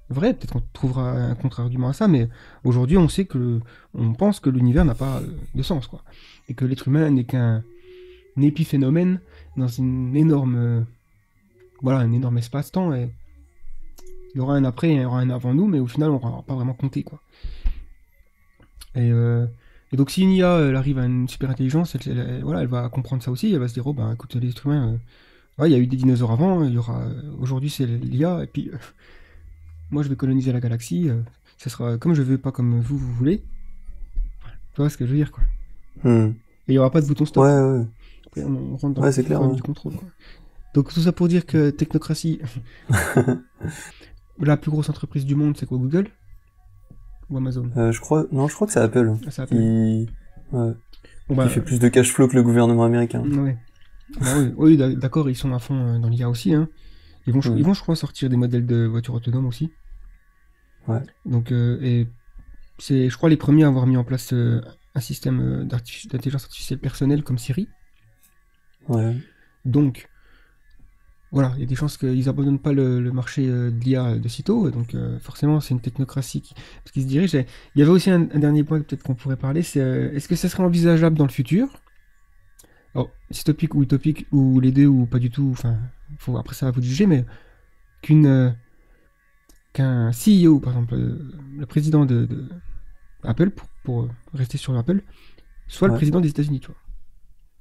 vrai. Peut-être qu'on trouvera un contre-argument à ça, mais aujourd'hui, on pense que l'univers n'a pas de sens, quoi. Et que l'être humain n'est qu'un épiphénomène dans une énorme, voilà, un énorme espace-temps. Et il y aura un après et il y aura un avant nous, mais au final, on n'aura pas vraiment compté, quoi. Et donc si une IA elle arrive à une super intelligence, voilà, elle va comprendre ça aussi, elle va se dire, oh ben écoute, les êtres humains, ouais, il y a eu des dinosaures avant, il y aura aujourd'hui c'est l'IA, et puis moi je vais coloniser la galaxie, ça sera comme je veux, pas comme vous voulez. Tu vois ce que je veux dire, quoi. Et il n'y aura pas de bouton stop. Ouais. Après, on rentre dans le problème du contrôle, quoi. Donc tout ça pour dire que technocratie, la plus grosse entreprise du monde, c'est quoi, Google ou Amazon? Je crois que c'est Apple. C'est Apple. Qui fait plus de cash flow que le gouvernement américain. Ouais. Bah oui, d'accord, ils sont à fond dans l'IA aussi. Hein. Ils vont, je crois, sortir des modèles de voitures autonomes aussi. Ouais. Donc, et c'est, je crois, les premiers à avoir mis en place un système d'intelligence artificielle personnelle comme Siri. Ouais. Donc, voilà, il y a des chances qu'ils abandonnent pas le marché de l'IA de sitôt. Donc, forcément, c'est une technocratie parce qu'ils se dirigent. Il y avait aussi un dernier point peut-être qu'on pourrait parler, c'est est-ce que ça serait envisageable dans le futur? Alors, dystopique ou utopique, ou les deux, ou pas du tout, enfin, après ça va vous juger, mais qu'un CEO, par exemple, le président de Apple, pour rester sur Apple, soit le président des États-Unis, tu vois.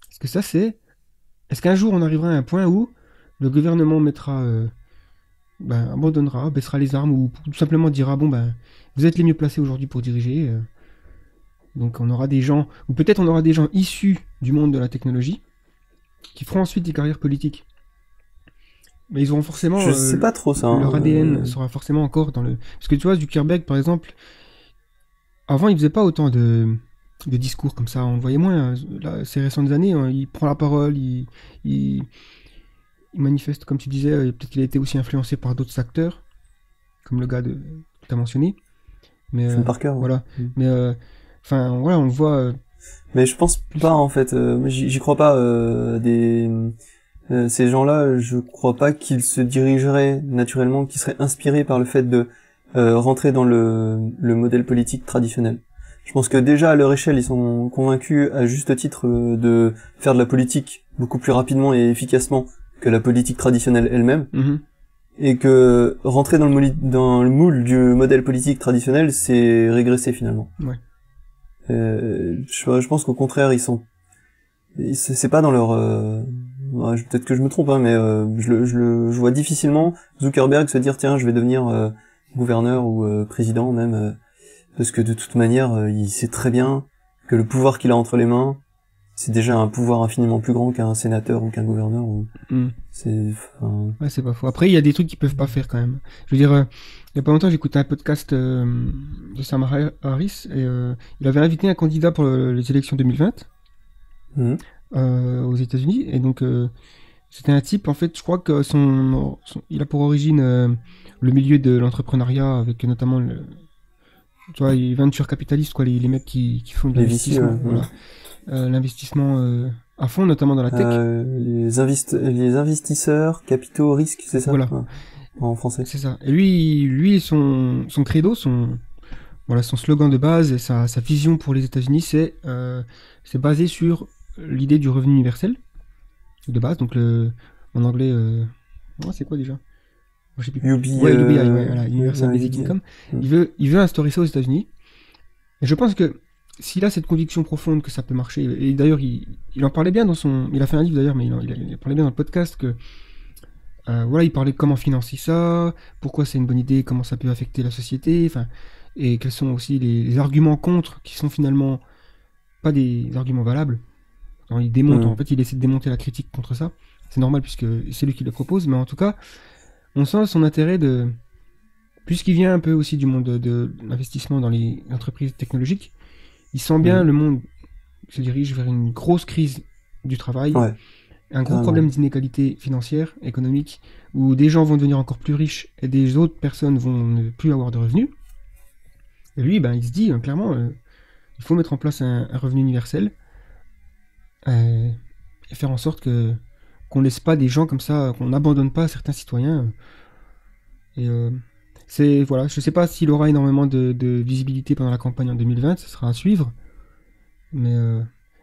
Est-ce que ça, est-ce qu'un jour on arrivera à un point où le gouvernement abandonnera, baissera les armes, ou tout simplement dira, bon, ben, vous êtes les mieux placés aujourd'hui pour diriger, donc on aura des gens, ou peut-être on aura des gens issus du monde de la technologie, qui feront ensuite des carrières politiques. Mais ils auront forcément... Je sais pas trop ça. Leur ADN sera forcément encore dans le... Parce que tu vois, Zuckerberg, par exemple, avant il faisait pas autant de discours comme ça, on le voyait moins. Là, ces récentes années, il prend la parole, il manifeste, comme tu disais, peut-être qu'il a été aussi influencé par d'autres acteurs, comme le gars que tu as mentionné. Mais par cœur. Voilà. Mais enfin voilà, on le voit. Mais je pense pas en fait. J'y crois pas. Ces gens-là, je crois pas qu'ils se dirigeraient naturellement, qu'ils seraient inspirés par le fait de rentrer dans le modèle politique traditionnel. Je pense que déjà à leur échelle, ils sont convaincus à juste titre de faire de la politique beaucoup plus rapidement et efficacement que la politique traditionnelle elle-même. Et que rentrer dans le moule du modèle politique traditionnel, c'est régresser finalement. Ouais. Je pense qu'au contraire, c'est pas dans leur peut-être que je me trompe, hein, mais je vois difficilement Zuckerberg se dire tiens, je vais devenir gouverneur ou président même, parce que de toute manière, il sait très bien que le pouvoir qu'il a entre les mains, c'est déjà un pouvoir infiniment plus grand qu'un sénateur ou qu'un gouverneur. Ouais, c'est pas faux. Après, il y a des trucs qu'ils peuvent pas faire quand même. Je veux dire, il y a pas longtemps, j'écoutais un podcast de Sam Harris et il avait invité un candidat pour les élections 2020 aux États-Unis. Et donc, c'était un type, en fait, je crois que il a pour origine le milieu de l'entrepreneuriat, avec notamment tu vois, les venture capitalistes, quoi, les mecs qui font de l'investissement. Voilà. L'investissement à fond, notamment dans la tech. Les investisseurs capitaux risques, c'est ça, voilà. En français. C'est ça. Et lui son credo, son slogan de base et sa vision pour les États-Unis, c'est basé sur l'idée du revenu universel de base. Donc en anglais, c'est quoi déjà? UBI, voilà, Universal Basic Income. Il veut instaurer ça aux États-Unis. Et je pense que s'il a cette conviction profonde que ça peut marcher, et d'ailleurs il en parlait bien il a fait un livre d'ailleurs, mais il parlait bien dans le podcast que voilà, il parlait de comment financer ça, pourquoi c'est une bonne idée, comment ça peut affecter la société, enfin, et quels sont aussi les arguments contre qui sont finalement pas des arguments valables. Alors, il démonte, en fait, il essaie de démonter la critique contre ça. C'est normal puisque c'est lui qui le propose, mais en tout cas, on sent son intérêt puisqu'il vient un peu aussi du monde de l'investissement dans les entreprises technologiques, il sent bien le monde se dirige vers une grosse crise du travail, un gros problème d'inégalité financière, économique, où des gens vont devenir encore plus riches et des autres personnes vont ne plus avoir de revenus. Et lui, il se dit clairement, il faut mettre en place un revenu universel et faire en sorte qu'on laisse pas des gens comme ça, qu'on n'abandonne pas certains citoyens. Et voilà, je sais pas s'il aura énormément de visibilité pendant la campagne en 2020, ce sera à suivre. Mais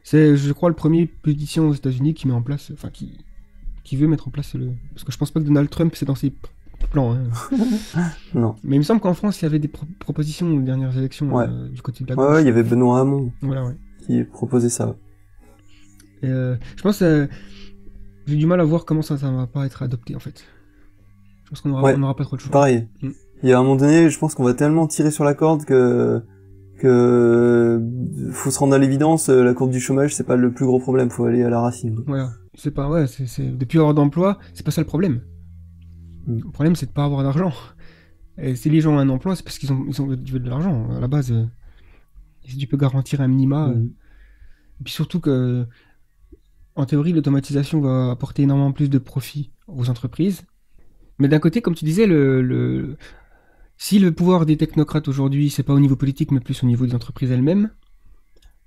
c'est, je crois, le premier pétition aux États-Unis qui met en place, enfin qui veut mettre en place parce que je pense pas que Donald Trump c'est dans ses plans. Hein. Non. Mais il me semble qu'en France il y avait des propositions aux dernières élections du côté de la gauche. Ouais, il y avait Benoît Hamon qui proposait ça. Et je pense j'ai du mal à voir comment ça va pas être adopté en fait. Je pense qu'on n'aura pas trop de choix. Pareil. Il y a un moment donné, je pense qu'on va tellement tirer sur la corde que faut se rendre à l'évidence, la courbe du chômage, c'est pas le plus gros problème, faut aller à la racine. Voilà. C'est pas, c'est depuis avoir d'emploi, c'est pas ça le problème. Le problème, c'est de pas avoir d'argent. Et si les gens ont un emploi, c'est parce qu'ils veulent de l'argent. À la base, si tu peux garantir un minima. Et puis surtout que, en théorie, l'automatisation va apporter énormément plus de profit aux entreprises. Mais d'un côté, comme tu disais, si le pouvoir des technocrates aujourd'hui, c'est pas au niveau politique, mais plus au niveau des entreprises elles-mêmes,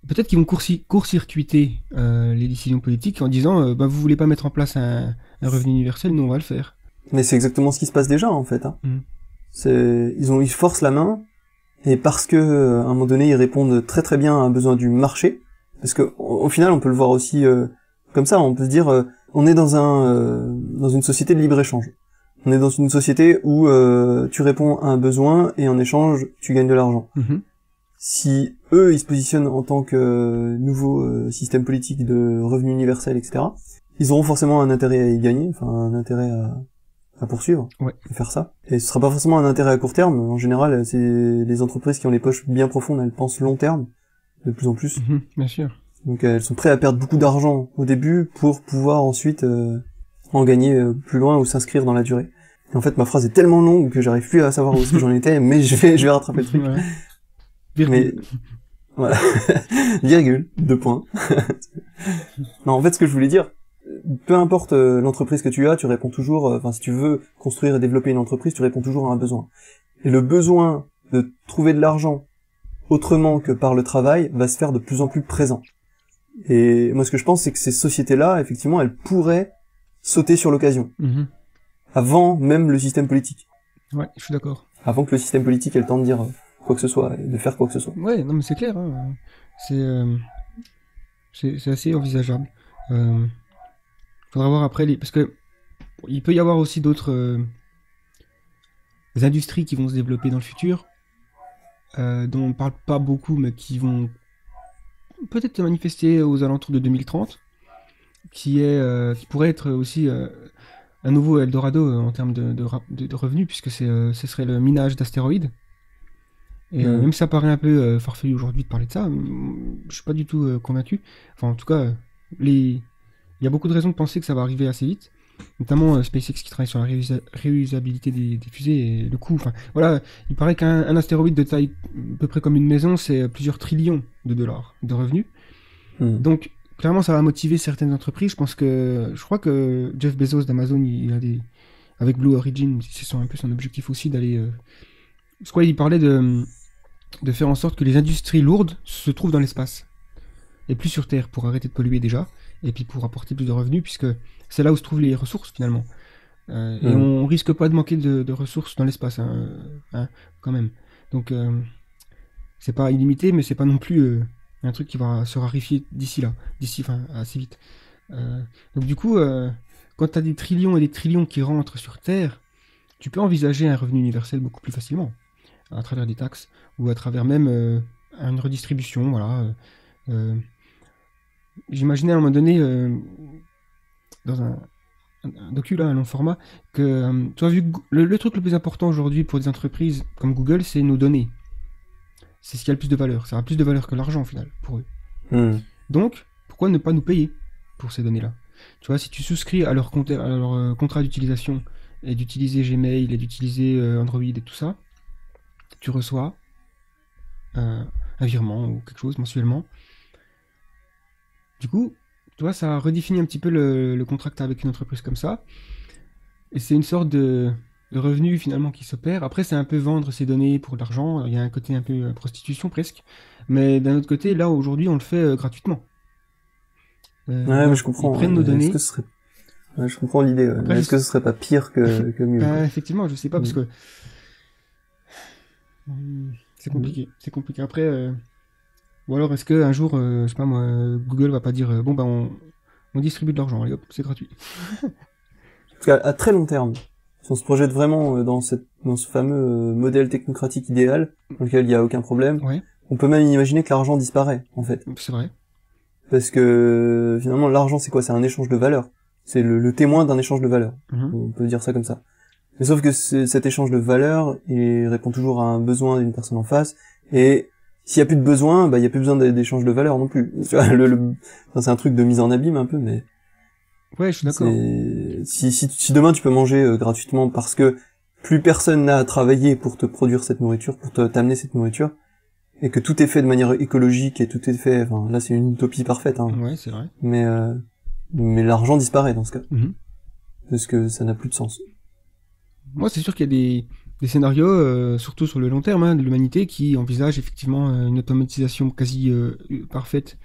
peut-être qu'ils vont court-circuiter les décisions politiques en disant vous voulez pas mettre en place un revenu universel, nous on va le faire. Mais c'est exactement ce qui se passe déjà en fait. Hein. Ils forcent la main, et parce que à un moment donné ils répondent très très bien à un besoin du marché, parce que au final on peut le voir aussi comme ça, on peut se dire on est dans une société de libre-échange. On est dans une société où tu réponds à un besoin et en échange tu gagnes de l'argent. Si eux ils se positionnent en tant que nouveau système politique de revenu universel, etc., ils auront forcément un intérêt à y gagner, enfin un intérêt à poursuivre, à faire ça. Et ce sera pas forcément un intérêt à court terme. En général, c'est les entreprises qui ont les poches bien profondes, elles pensent long terme, de plus en plus. Bien sûr. Donc elles sont prêtes à perdre beaucoup d'argent au début pour pouvoir ensuite en gagner plus loin ou s'inscrire dans la durée. Et en fait, ma phrase est tellement longue que j'arrive plus à savoir où est-ce que j'en étais, mais je vais rattraper le truc. Mais voilà. Virgule, 2 points. Non, en fait, ce que je voulais dire, peu importe l'entreprise que tu as, tu réponds toujours, si tu veux construire et développer une entreprise, tu réponds toujours à un besoin. Et le besoin de trouver de l'argent autrement que par le travail va se faire de plus en plus présent. Et moi, ce que je pense, c'est que ces sociétés-là, effectivement, elles pourraient sauter sur l'occasion. Avant même le système politique. Ouais, je suis d'accord. Avant que le système politique ait le temps de dire quoi que ce soit, et de faire quoi que ce soit. Ouais, non mais c'est clair, hein. C'est assez envisageable. Faudra voir après parce que il peut y avoir aussi d'autres industries qui vont se développer dans le futur, dont on ne parle pas beaucoup, mais qui vont peut-être se manifester aux alentours de 2030, qui pourrait être aussi un nouveau Eldorado en termes de revenus, puisque ce serait le minage d'astéroïdes. Et même si ça paraît un peu farfelu aujourd'hui de parler de ça, je suis pas du tout convaincu. Enfin, en tout cas, il y a beaucoup de raisons de penser que ça va arriver assez vite, notamment SpaceX qui travaille sur la réusabilité des fusées et le coût. Enfin, voilà, il paraît qu'un astéroïde de taille à peu près comme une maison, c'est plusieurs trillions de dollars de revenus. Donc, clairement, ça va motiver certaines entreprises. Je crois que Jeff Bezos d'Amazon, il a avec Blue Origin, c'est un peu son objectif aussi d'aller. Je crois qu'il parlait de faire en sorte que les industries lourdes se trouvent dans l'espace et plus sur Terre pour arrêter de polluer déjà et puis pour apporter plus de revenus, puisque c'est là où se trouvent les ressources finalement. Et on risque pas de manquer de ressources dans l'espace, quand même. Donc c'est pas illimité, mais c'est pas non plus un truc qui va se raréfier assez vite. Donc du coup, quand tu as des trillions et des trillions qui rentrent sur Terre, tu peux envisager un revenu universel beaucoup plus facilement, à travers des taxes, ou à travers même une redistribution, voilà. J'imaginais à un moment donné, dans un docu, là, un long format, que tu as vu le truc le plus important aujourd'hui pour des entreprises comme Google, c'est nos données. C'est ce qui a le plus de valeur. Ça a plus de valeur que l'argent, au final, pour eux. Donc, pourquoi ne pas nous payer pour ces données-là? Tu vois, si tu souscris à leur contrat d'utilisation, et d'utiliser Gmail, et d'utiliser Android et tout ça, tu reçois un virement ou quelque chose mensuellement. Du coup, tu vois, ça redéfinit un petit peu le contrat que tu as avec une entreprise comme ça. Et c'est une sorte de revenu finalement qui s'opère. Après, c'est un peu vendre ses données pour de l'argent. Il y a un côté un peu prostitution presque. Mais d'un autre côté, là, aujourd'hui, on le fait gratuitement. Ouais, mais je comprends. Ils prennent nos données. Ouais, je comprends l'idée. Ouais. Est-ce que ce serait pas pire que mieux? Effectivement, je sais pas, parce que c'est compliqué. C'est compliqué. Après, ou alors est-ce qu'un jour, je sais pas moi, Google va pas dire bon bah on distribue de l'argent, allez hop, c'est gratuit. Parce qu'à très long terme, si on se projette vraiment dans ce fameux modèle technocratique idéal, dans lequel il n'y a aucun problème, on peut même imaginer que l'argent disparaît, en fait. C'est vrai. Parce que finalement, l'argent, c'est quoi? C'est un échange de valeur. C'est le témoin d'un échange de valeur. On peut dire ça comme ça. Mais sauf que cet échange de valeur, il répond toujours à un besoin d'une personne en face. Et s'il y a plus de besoin, bah il y a plus besoin d'échange de valeur non plus. Tu vois, c'est un truc de mise en abîme un peu, mais ouais, je suis d'accord. Si demain tu peux manger gratuitement parce que plus personne n'a à travailler pour te produire cette nourriture, pour t'amener cette nourriture, et que tout est fait de manière écologique et tout est fait, enfin là c'est une utopie parfaite. Ouais, c'est vrai. Mais l'argent disparaît dans ce cas. Parce que ça n'a plus de sens. Moi, c'est sûr qu'il y a des scénarios, surtout sur le long terme, de l'humanité, qui envisagent effectivement une automatisation quasi parfaite.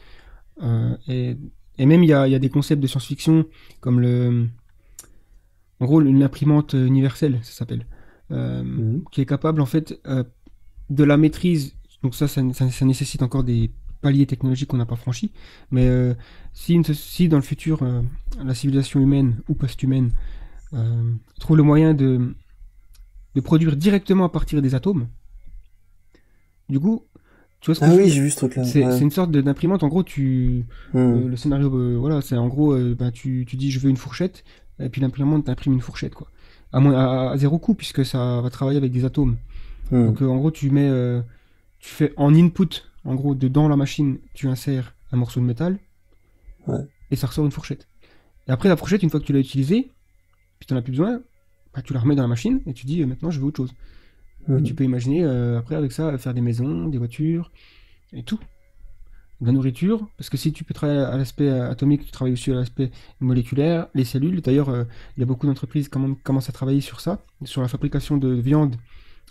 Et même, il y a des concepts de science-fiction, comme en gros, une imprimante universelle, ça s'appelle, qui est capable, en fait, de la maîtrise. Donc ça nécessite encore des paliers technologiques qu'on n'a pas franchis. Mais si dans le futur, la civilisation humaine ou post-humaine trouve le moyen de produire directement à partir des atomes, du coup, tu vois ce que oui, j'ai vu ce truc-là. C'est une sorte d'imprimante. En gros, le scénario, voilà, c'est en gros, tu dis je veux une fourchette, et puis l'imprimante t'imprime une fourchette, quoi. À zéro coût, puisque ça va travailler avec des atomes. Donc en gros, tu fais en input, en gros, dedans la machine, tu insères un morceau de métal, et ça ressort une fourchette. Et après, la fourchette, une fois que tu l'as utilisée, puis tu n'en as plus besoin, bah, tu la remets dans la machine et tu dis maintenant je veux autre chose. Et tu peux imaginer après avec ça faire des maisons, des voitures et tout. De la nourriture, parce que si tu peux travailler à l'aspect atomique, tu travailles aussi à l'aspect moléculaire, les cellules. D'ailleurs, il y a beaucoup d'entreprises qui commencent à travailler sur ça, sur la fabrication de viande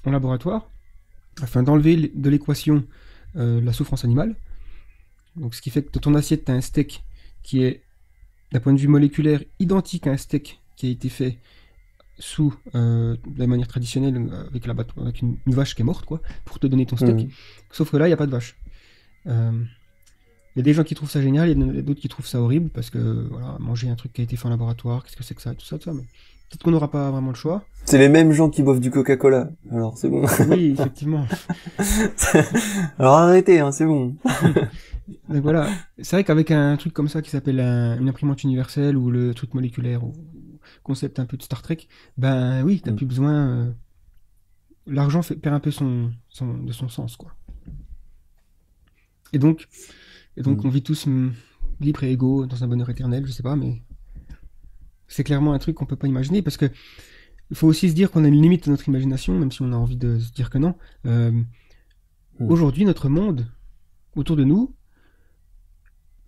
en laboratoire. afin d'enlever de l'équation la souffrance animale. Donc, ce qui fait que dans ton assiette, tu as un steak qui est, d'un point de vue moléculaire, identique à un steak qui a été fait de la manière traditionnelle avec une vache qui est morte, quoi, pour te donner ton steak. Sauf que là, il n'y a pas de vache. Il y a des gens qui trouvent ça génial, il y a d'autres qui trouvent ça horrible, parce que voilà, manger un truc qui a été fait en laboratoire, qu'est-ce que c'est que ça, tout ça, mais peut-être qu'on n'aura pas vraiment le choix. C'est les mêmes gens qui boivent du Coca-Cola, alors c'est bon. Oui, effectivement. Alors arrêtez, hein, c'est bon. Donc voilà, c'est vrai qu'avec un truc comme ça qui s'appelle une imprimante universelle ou le truc moléculaire ou concept un peu de Star Trek, ben oui, t'as plus besoin. L'argent perd un peu de son sens, quoi. Et donc on vit tous libres et égaux dans un bonheur éternel, je sais pas, mais c'est clairement un truc qu'on peut pas imaginer, parce que il faut aussi se dire qu'on a une limite à notre imagination, même si on a envie de se dire que non. Aujourd'hui, notre monde autour de nous,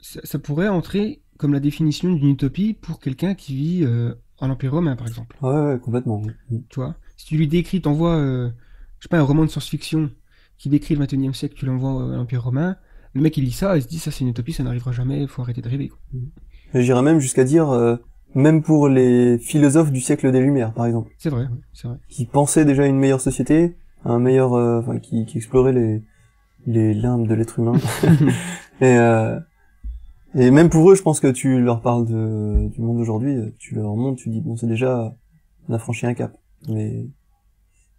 ça pourrait entrer comme la définition d'une utopie pour quelqu'un qui vit en Empire romain, par exemple. Ouais, complètement. Tu vois, si tu lui décris, t'envoies, je sais pas, un roman de science-fiction qui décrit le 21e siècle, tu l'envoies à l'Empire romain, le mec il lit ça, il se dit ça c'est une utopie, ça n'arrivera jamais, il faut arrêter de rêver, quoi. J'irais même jusqu'à dire, même pour les philosophes du siècle des Lumières, par exemple. C'est vrai, c'est vrai. Qui pensaient déjà à une meilleure société, un meilleur, qui exploraient les limbes de l'être humain. Et même pour eux, je pense que tu leur parles du monde d'aujourd'hui, tu leur montres, tu dis bon, c'est déjà, on a franchi un cap. Mais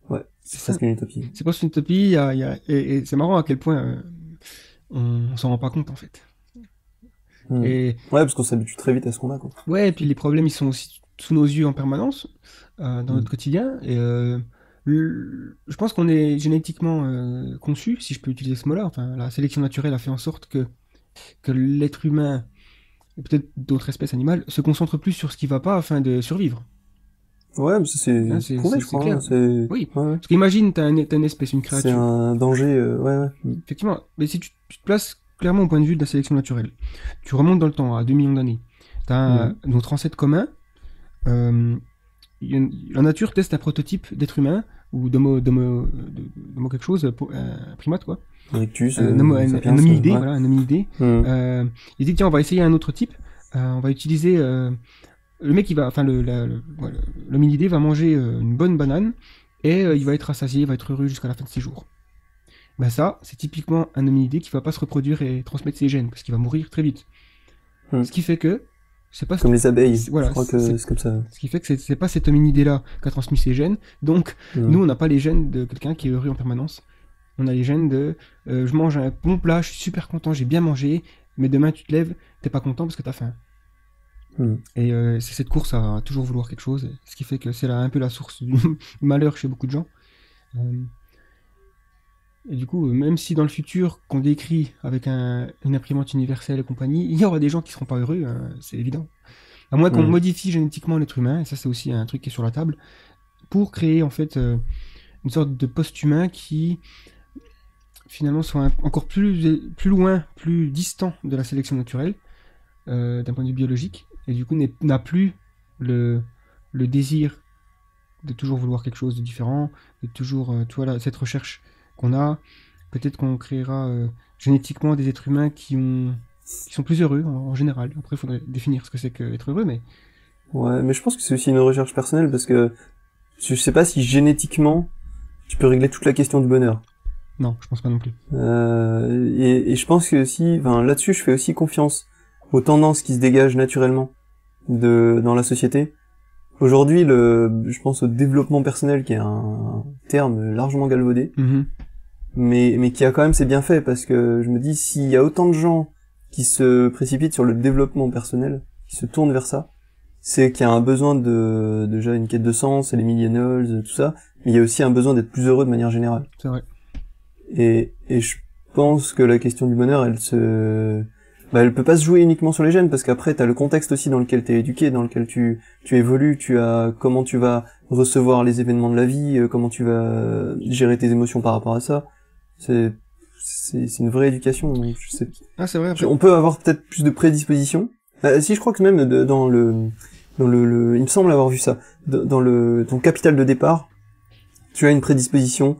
ouais, c'est presque une utopie. C'est presque une utopie, et c'est marrant à quel point on s'en rend pas compte en fait. Et... Ouais, parce qu'on s'habitue très vite à ce qu'on a, quoi. Ouais, et puis les problèmes ils sont aussi sous nos yeux en permanence dans notre quotidien. Et je pense qu'on est génétiquement conçu, si je peux utiliser ce mot-là. Enfin, la sélection naturelle a fait en sorte que l'être humain, et peut-être d'autres espèces animales, se concentrent plus sur ce qui va pas afin de survivre. Ouais, mais c'est prouvé, je crois. Clair. Hein, oui, parce qu'imagine, t'as une espèce, une créature. C'est un danger, ouais. Effectivement, mais si tu te places clairement au point de vue de la sélection naturelle, tu remontes dans le temps, à 2 millions d'années, t'as notre ancêtre commun, la nature teste un prototype d'être humain, ou d'homo quelque chose, un primate, quoi. Rictus, un hominidé, ouais. Voilà, un hominidé. Il dit, tiens, on va essayer un autre type, on va utiliser... le mec, l'hominidé va manger une bonne banane, et il va être rassasié, il va être heureux jusqu'à la fin de ses jours. Ben ça, c'est typiquement un hominidé qui va pas se reproduire et transmettre ses gènes, parce qu'il va mourir très vite. Ce qui fait que... c'est pas comme les abeilles, voilà, je crois que c'est comme ça. Ce qui fait que c'est pas cet hominidé-là qui a transmis ses gènes, donc nous, on n'a pas les gènes de quelqu'un qui est heureux en permanence. On a les gènes de je mange un bon plat, je suis super content, j'ai bien mangé, mais demain tu te lèves, t'es pas content parce que t'as faim. Et c'est cette course à toujours vouloir quelque chose, ce qui fait que c'est un peu la source du malheur chez beaucoup de gens. Et du coup, même si dans le futur qu'on décrit avec une imprimante universelle et compagnie, il y aura des gens qui seront pas heureux, c'est évident. À moins qu'on modifie génétiquement l'être humain, et ça c'est aussi un truc qui est sur la table, pour créer en fait une sorte de post-humain qui finalement soit encore plus loin, plus distant de la sélection naturelle, d'un point de vue biologique, et du coup n'a plus le désir de toujours vouloir quelque chose de différent, de toujours, tu vois, cette recherche qu'on a. Peut-être qu'on créera génétiquement des êtres humains qui sont plus heureux en général. Après, il faudrait définir ce que c'est qu'être heureux, mais... Ouais, mais je pense que c'est aussi une recherche personnelle, parce que je sais pas si génétiquement tu peux régler toute la question du bonheur. Non, je pense pas non plus. Et je pense que aussi, là-dessus, je fais aussi confiance aux tendances qui se dégagent naturellement dans la société. Aujourd'hui, je pense au développement personnel, qui est un terme largement galvaudé, mais qui a quand même ses bienfaits, parce que je me dis, s'il y a autant de gens qui se précipitent sur le développement personnel, qui se tournent vers ça, c'est qu'il y a un besoin déjà une quête de sens, et les millennials, tout ça, mais il y a aussi un besoin d'être plus heureux de manière générale. C'est vrai. Et je pense que la question du bonheur, elle peut pas se jouer uniquement sur les gènes, parce qu'après t'as le contexte aussi dans lequel t'es éduqué, dans lequel tu évolues, comment tu vas recevoir les événements de la vie, comment tu vas gérer tes émotions par rapport à ça. C'est une vraie éducation, donc je sais. Ah, c'est vrai. Après. On peut avoir peut-être plus de prédisposition. Si, je crois que même dans le il me semble avoir vu ça, dans ton capital de départ, tu as une prédisposition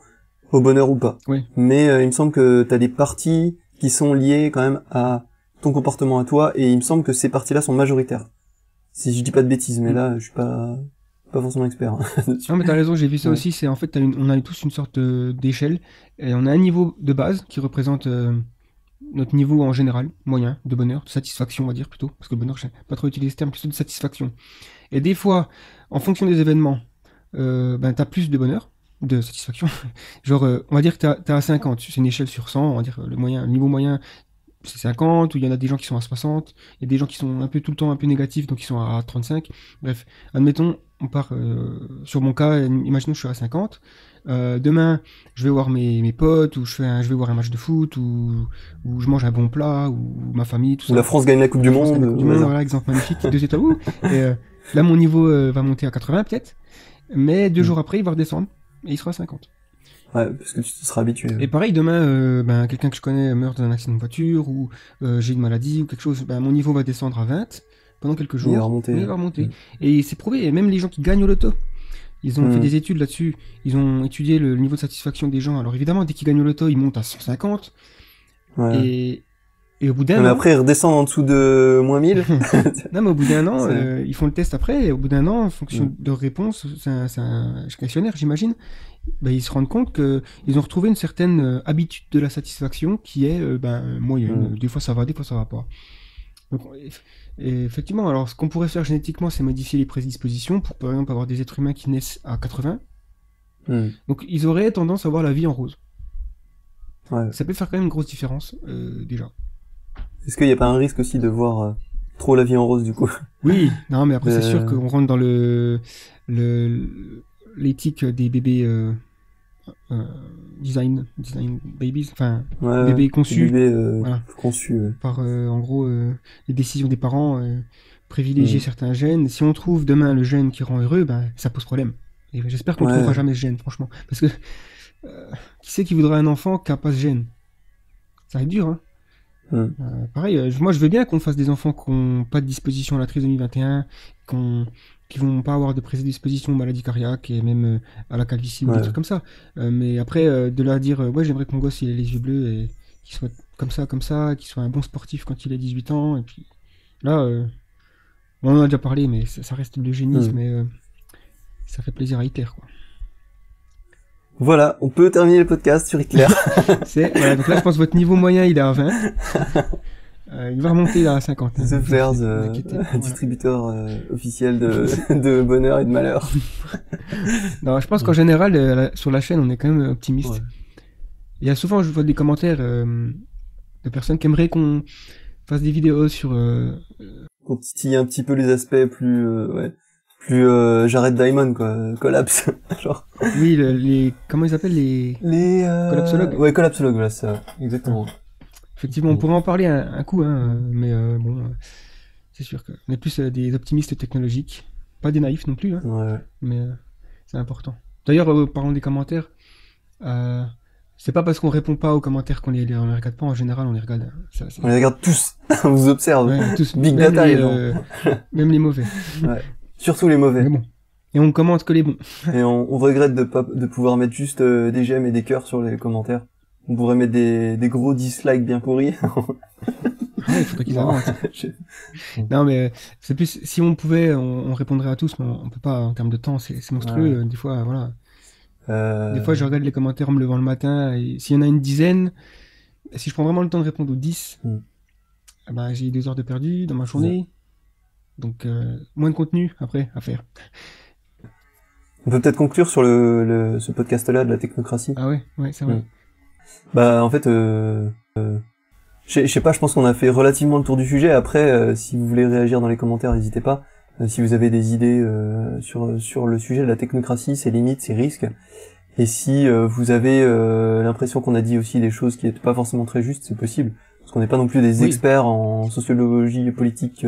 au bonheur ou pas. Oui. Mais il me semble que t'as des parties qui sont liées quand même à ton comportement à toi, et il me semble que ces parties-là sont majoritaires. Si je dis pas de bêtises, mais là, je suis pas forcément expert. Non, mais t'as raison, j'ai vu ça aussi. C'est en fait, on a tous une sorte d'échelle, et on a un niveau de base qui représente notre niveau en général, moyen, de bonheur, de satisfaction, on va dire plutôt, parce que le bonheur, je n'ai pas trop utilisé ce terme, plutôt de satisfaction. Et des fois, en fonction des événements, t'as plus de bonheur, de satisfaction. Genre, on va dire que t'as à 50, c'est une échelle sur 100, on va dire le niveau moyen, c'est 50, ou il y en a des gens qui sont à 60, il y a des gens qui sont un peu tout le temps un peu négatifs, donc ils sont à 35. Bref, admettons, on part sur mon cas, imaginons que je suis à 50. Demain, je vais voir mes potes, ou je vais voir un match de foot, ou je mange un bon plat, ou ma famille, tout ça. Ou la France gagne la Coupe du Monde. Voilà, exemple magnifique, 2 états où. Et là, mon niveau va monter à 80 peut-être, mais 2 jours après, il va redescendre, et il sera à 50. Ouais, parce que tu te seras habitué. Et pareil, demain, quelqu'un que je connais meurt dans un accident de voiture, ou j'ai une maladie, ou quelque chose, mon niveau va descendre à 20 pendant quelques jours. Il va remonter. Et c'est prouvé, et même les gens qui gagnent au loto, ils ont fait des études là-dessus, ils ont étudié le niveau de satisfaction des gens. Alors évidemment, dès qu'ils gagnent au loto, ils montent à 150, et au bout d'un an... Mais après, ils redescendent en dessous de moins 1000. Non, mais au bout d'un an, ils font le test après, et au bout d'un an, en fonction de réponse, c'est un questionnaire, j'imagine, ils se rendent compte qu'ils ont retrouvé une certaine habitude de la satisfaction qui est moyenne. Des fois ça va, des fois ça va pas. Donc, et effectivement, alors ce qu'on pourrait faire génétiquement, c'est modifier les prédispositions pour, par exemple, avoir des êtres humains qui naissent à 80. Donc ils auraient tendance à voir la vie en rose. Ouais. Ça peut faire quand même une grosse différence, déjà. Est-ce qu'il n'y a pas un risque aussi de voir trop la vie en rose, du coup? Oui, non, mais après c'est sûr qu'on rentre dans l'éthique des bébés design babies, enfin bébés conçus, par en gros les décisions des parents, privilégier certains gènes. Si on trouve demain le gène qui rend heureux, ça pose problème. Et j'espère qu'on ne trouvera jamais ce gène, franchement, parce que qui c'est qui voudra un enfant qui n'a pas ce gène? Ça va être dur, hein. Pareil, moi je veux bien qu'on fasse des enfants qui n'ont pas de disposition à la trisomie 21, qui vont pas avoir de prédisposition aux maladies cardiaques et même à la calvitie ou des trucs comme ça. Mais après, de leur dire, j'aimerais que mon gosse il ait les yeux bleus et qu'il soit comme ça, qu'il soit un bon sportif quand il a 18 ans. Et puis là, on en a déjà parlé, mais ça reste de l'eugénisme, mais ça fait plaisir à Hitler, quoi. Voilà, on peut terminer le podcast sur Hitler. Voilà, donc là, je pense que votre niveau moyen, il est à 20. Il va remonter à 50. The Flares, distributeur officiel de bonheur et de malheur. Non, je pense qu'en général, sur la chaîne, on est quand même optimiste. Ouais. Il y a souvent, je vois des commentaires de personnes qui aimeraient qu'on fasse des vidéos sur... Pour titiller un petit peu les aspects plus Jared Diamond, quoi, collapse, genre. Oui, comment ils s'appellent les collapsologues. Ouais, collapsologues, voilà, ça, exactement. Effectivement, on pourrait en parler un coup, hein, mais c'est sûr qu'on est plus des optimistes technologiques, pas des naïfs non plus, hein, mais c'est important. D'ailleurs, parlons des commentaires, c'est pas parce qu'on répond pas aux commentaires qu'on les regarde pas, en général on les regarde. On les regarde tous, on vous observe, tous, big data même les mauvais. Ouais. Surtout les mauvais. Mais bon. Et on commente que les bons. Et on regrette de pouvoir mettre juste des j'aime et des cœurs sur les commentaires. On pourrait mettre des gros dislikes bien pourris. Il faudrait qu'ils avancent. Non, mais c'est plus, si on pouvait, on répondrait à tous, mais on peut pas en termes de temps, c'est monstrueux. Des fois, voilà. Des fois, je regarde les commentaires en me levant le matin, et s'il y en a une dizaine, si je prends vraiment le temps de répondre aux 10, j'ai 2 heures de perdu dans ma journée. Donc, moins de contenu, après, à faire. On peut peut-être conclure sur ce podcast-là de la technocratie. Ah ouais, c'est vrai. En fait, je sais pas, je pense qu'on a fait relativement le tour du sujet. Après, si vous voulez réagir dans les commentaires, n'hésitez pas. Si vous avez des idées sur le sujet de la technocratie, ses limites, ses risques. Et si vous avez l'impression qu'on a dit aussi des choses qui n'étaient pas forcément très justes, c'est possible. Parce qu'on n'est pas non plus des experts en sociologie politique,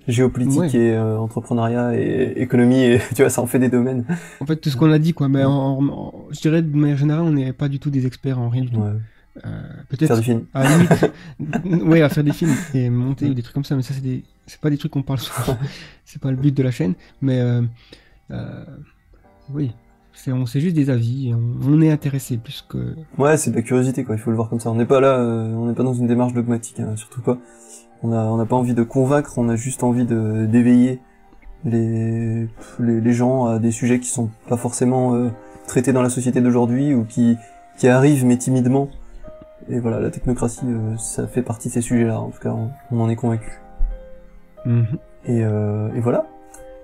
géopolitique et entrepreneuriat et économie, et tu vois, ça en fait des domaines. En fait, tout ce qu'on a dit, quoi, mais je dirais de manière générale, on n'est pas du tout des experts en rien du tout. Peut-être faire des films. À la limite, à faire des films et monter ou des trucs comme ça, mais ça c'est pas des trucs qu'on parle souvent. C'est pas le but de la chaîne, mais oui, On sait juste des avis, et on est intéressé plus que... Ouais, c'est de la curiosité, quoi, il faut le voir comme ça. On n'est pas là, on n'est pas dans une démarche dogmatique, hein, surtout pas. On n'a pas envie de convaincre, on a juste envie d'éveiller les gens à des sujets qui sont pas forcément traités dans la société d'aujourd'hui, ou qui arrivent mais timidement. Et voilà, la technocratie, ça fait partie de ces sujets-là, en tout cas, on en est convaincu. Et voilà.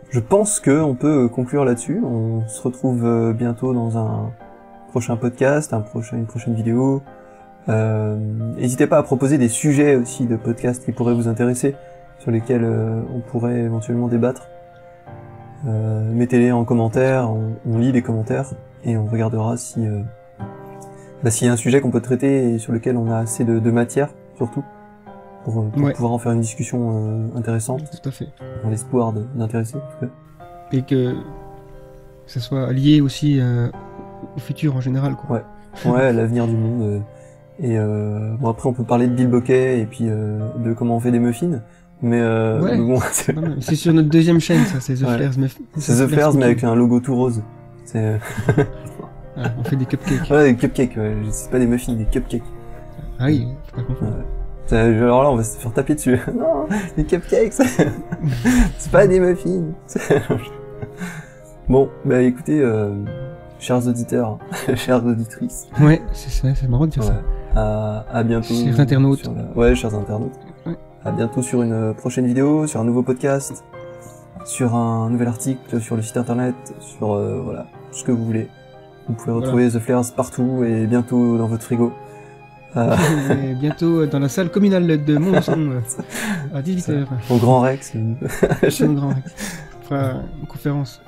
Je pense qu'on peut conclure là-dessus. On se retrouve bientôt dans un prochain podcast, une prochaine vidéo. N'hésitez pas à proposer des sujets aussi de podcasts qui pourraient vous intéresser, sur lesquels on pourrait éventuellement débattre. Mettez-les en commentaire, on lit les commentaires, et on regardera s'il y a un sujet qu'on peut traiter et sur lequel on a assez de matière, surtout, pour pouvoir en faire une discussion intéressante. Tout à fait. Dans l'espoir d'intéresser, en tout cas. Et que ça soit lié aussi au futur en général, quoi. Ouais, l'avenir du monde. Et bon, après on peut parler de Bill Bokeh et puis de comment on fait des muffins. Mais bon, c'est sur notre deuxième chaîne, ça, c'est The Flares. C'est The Flares, mais avec un logo tout rose. C'est... on fait des cupcakes. Ouais, des cupcakes, c'est pas des muffins, des cupcakes. Ah oui, faut pas confondre. Alors là, on va se faire taper dessus. Non, des cupcakes, c'est pas des muffins. Bon, bah écoutez, chers auditeurs, chères auditrices. Ouais, c'est marrant de dire ça. À bientôt. Chers internautes. Ouais, chers internautes. Ouais. À bientôt sur une prochaine vidéo, sur un nouveau podcast, sur un nouvel article, sur le site internet, sur voilà, tout ce que vous voulez. Vous pouvez retrouver The Flares partout et bientôt dans votre frigo. Et bientôt dans la salle communale de Montluçon à 18h. Au Grand Rex. Au Grand Rex. On fera une conférence.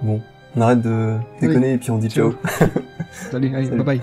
Bon, on arrête de déconner et puis on dit ciao. Salut, allez, bye bye.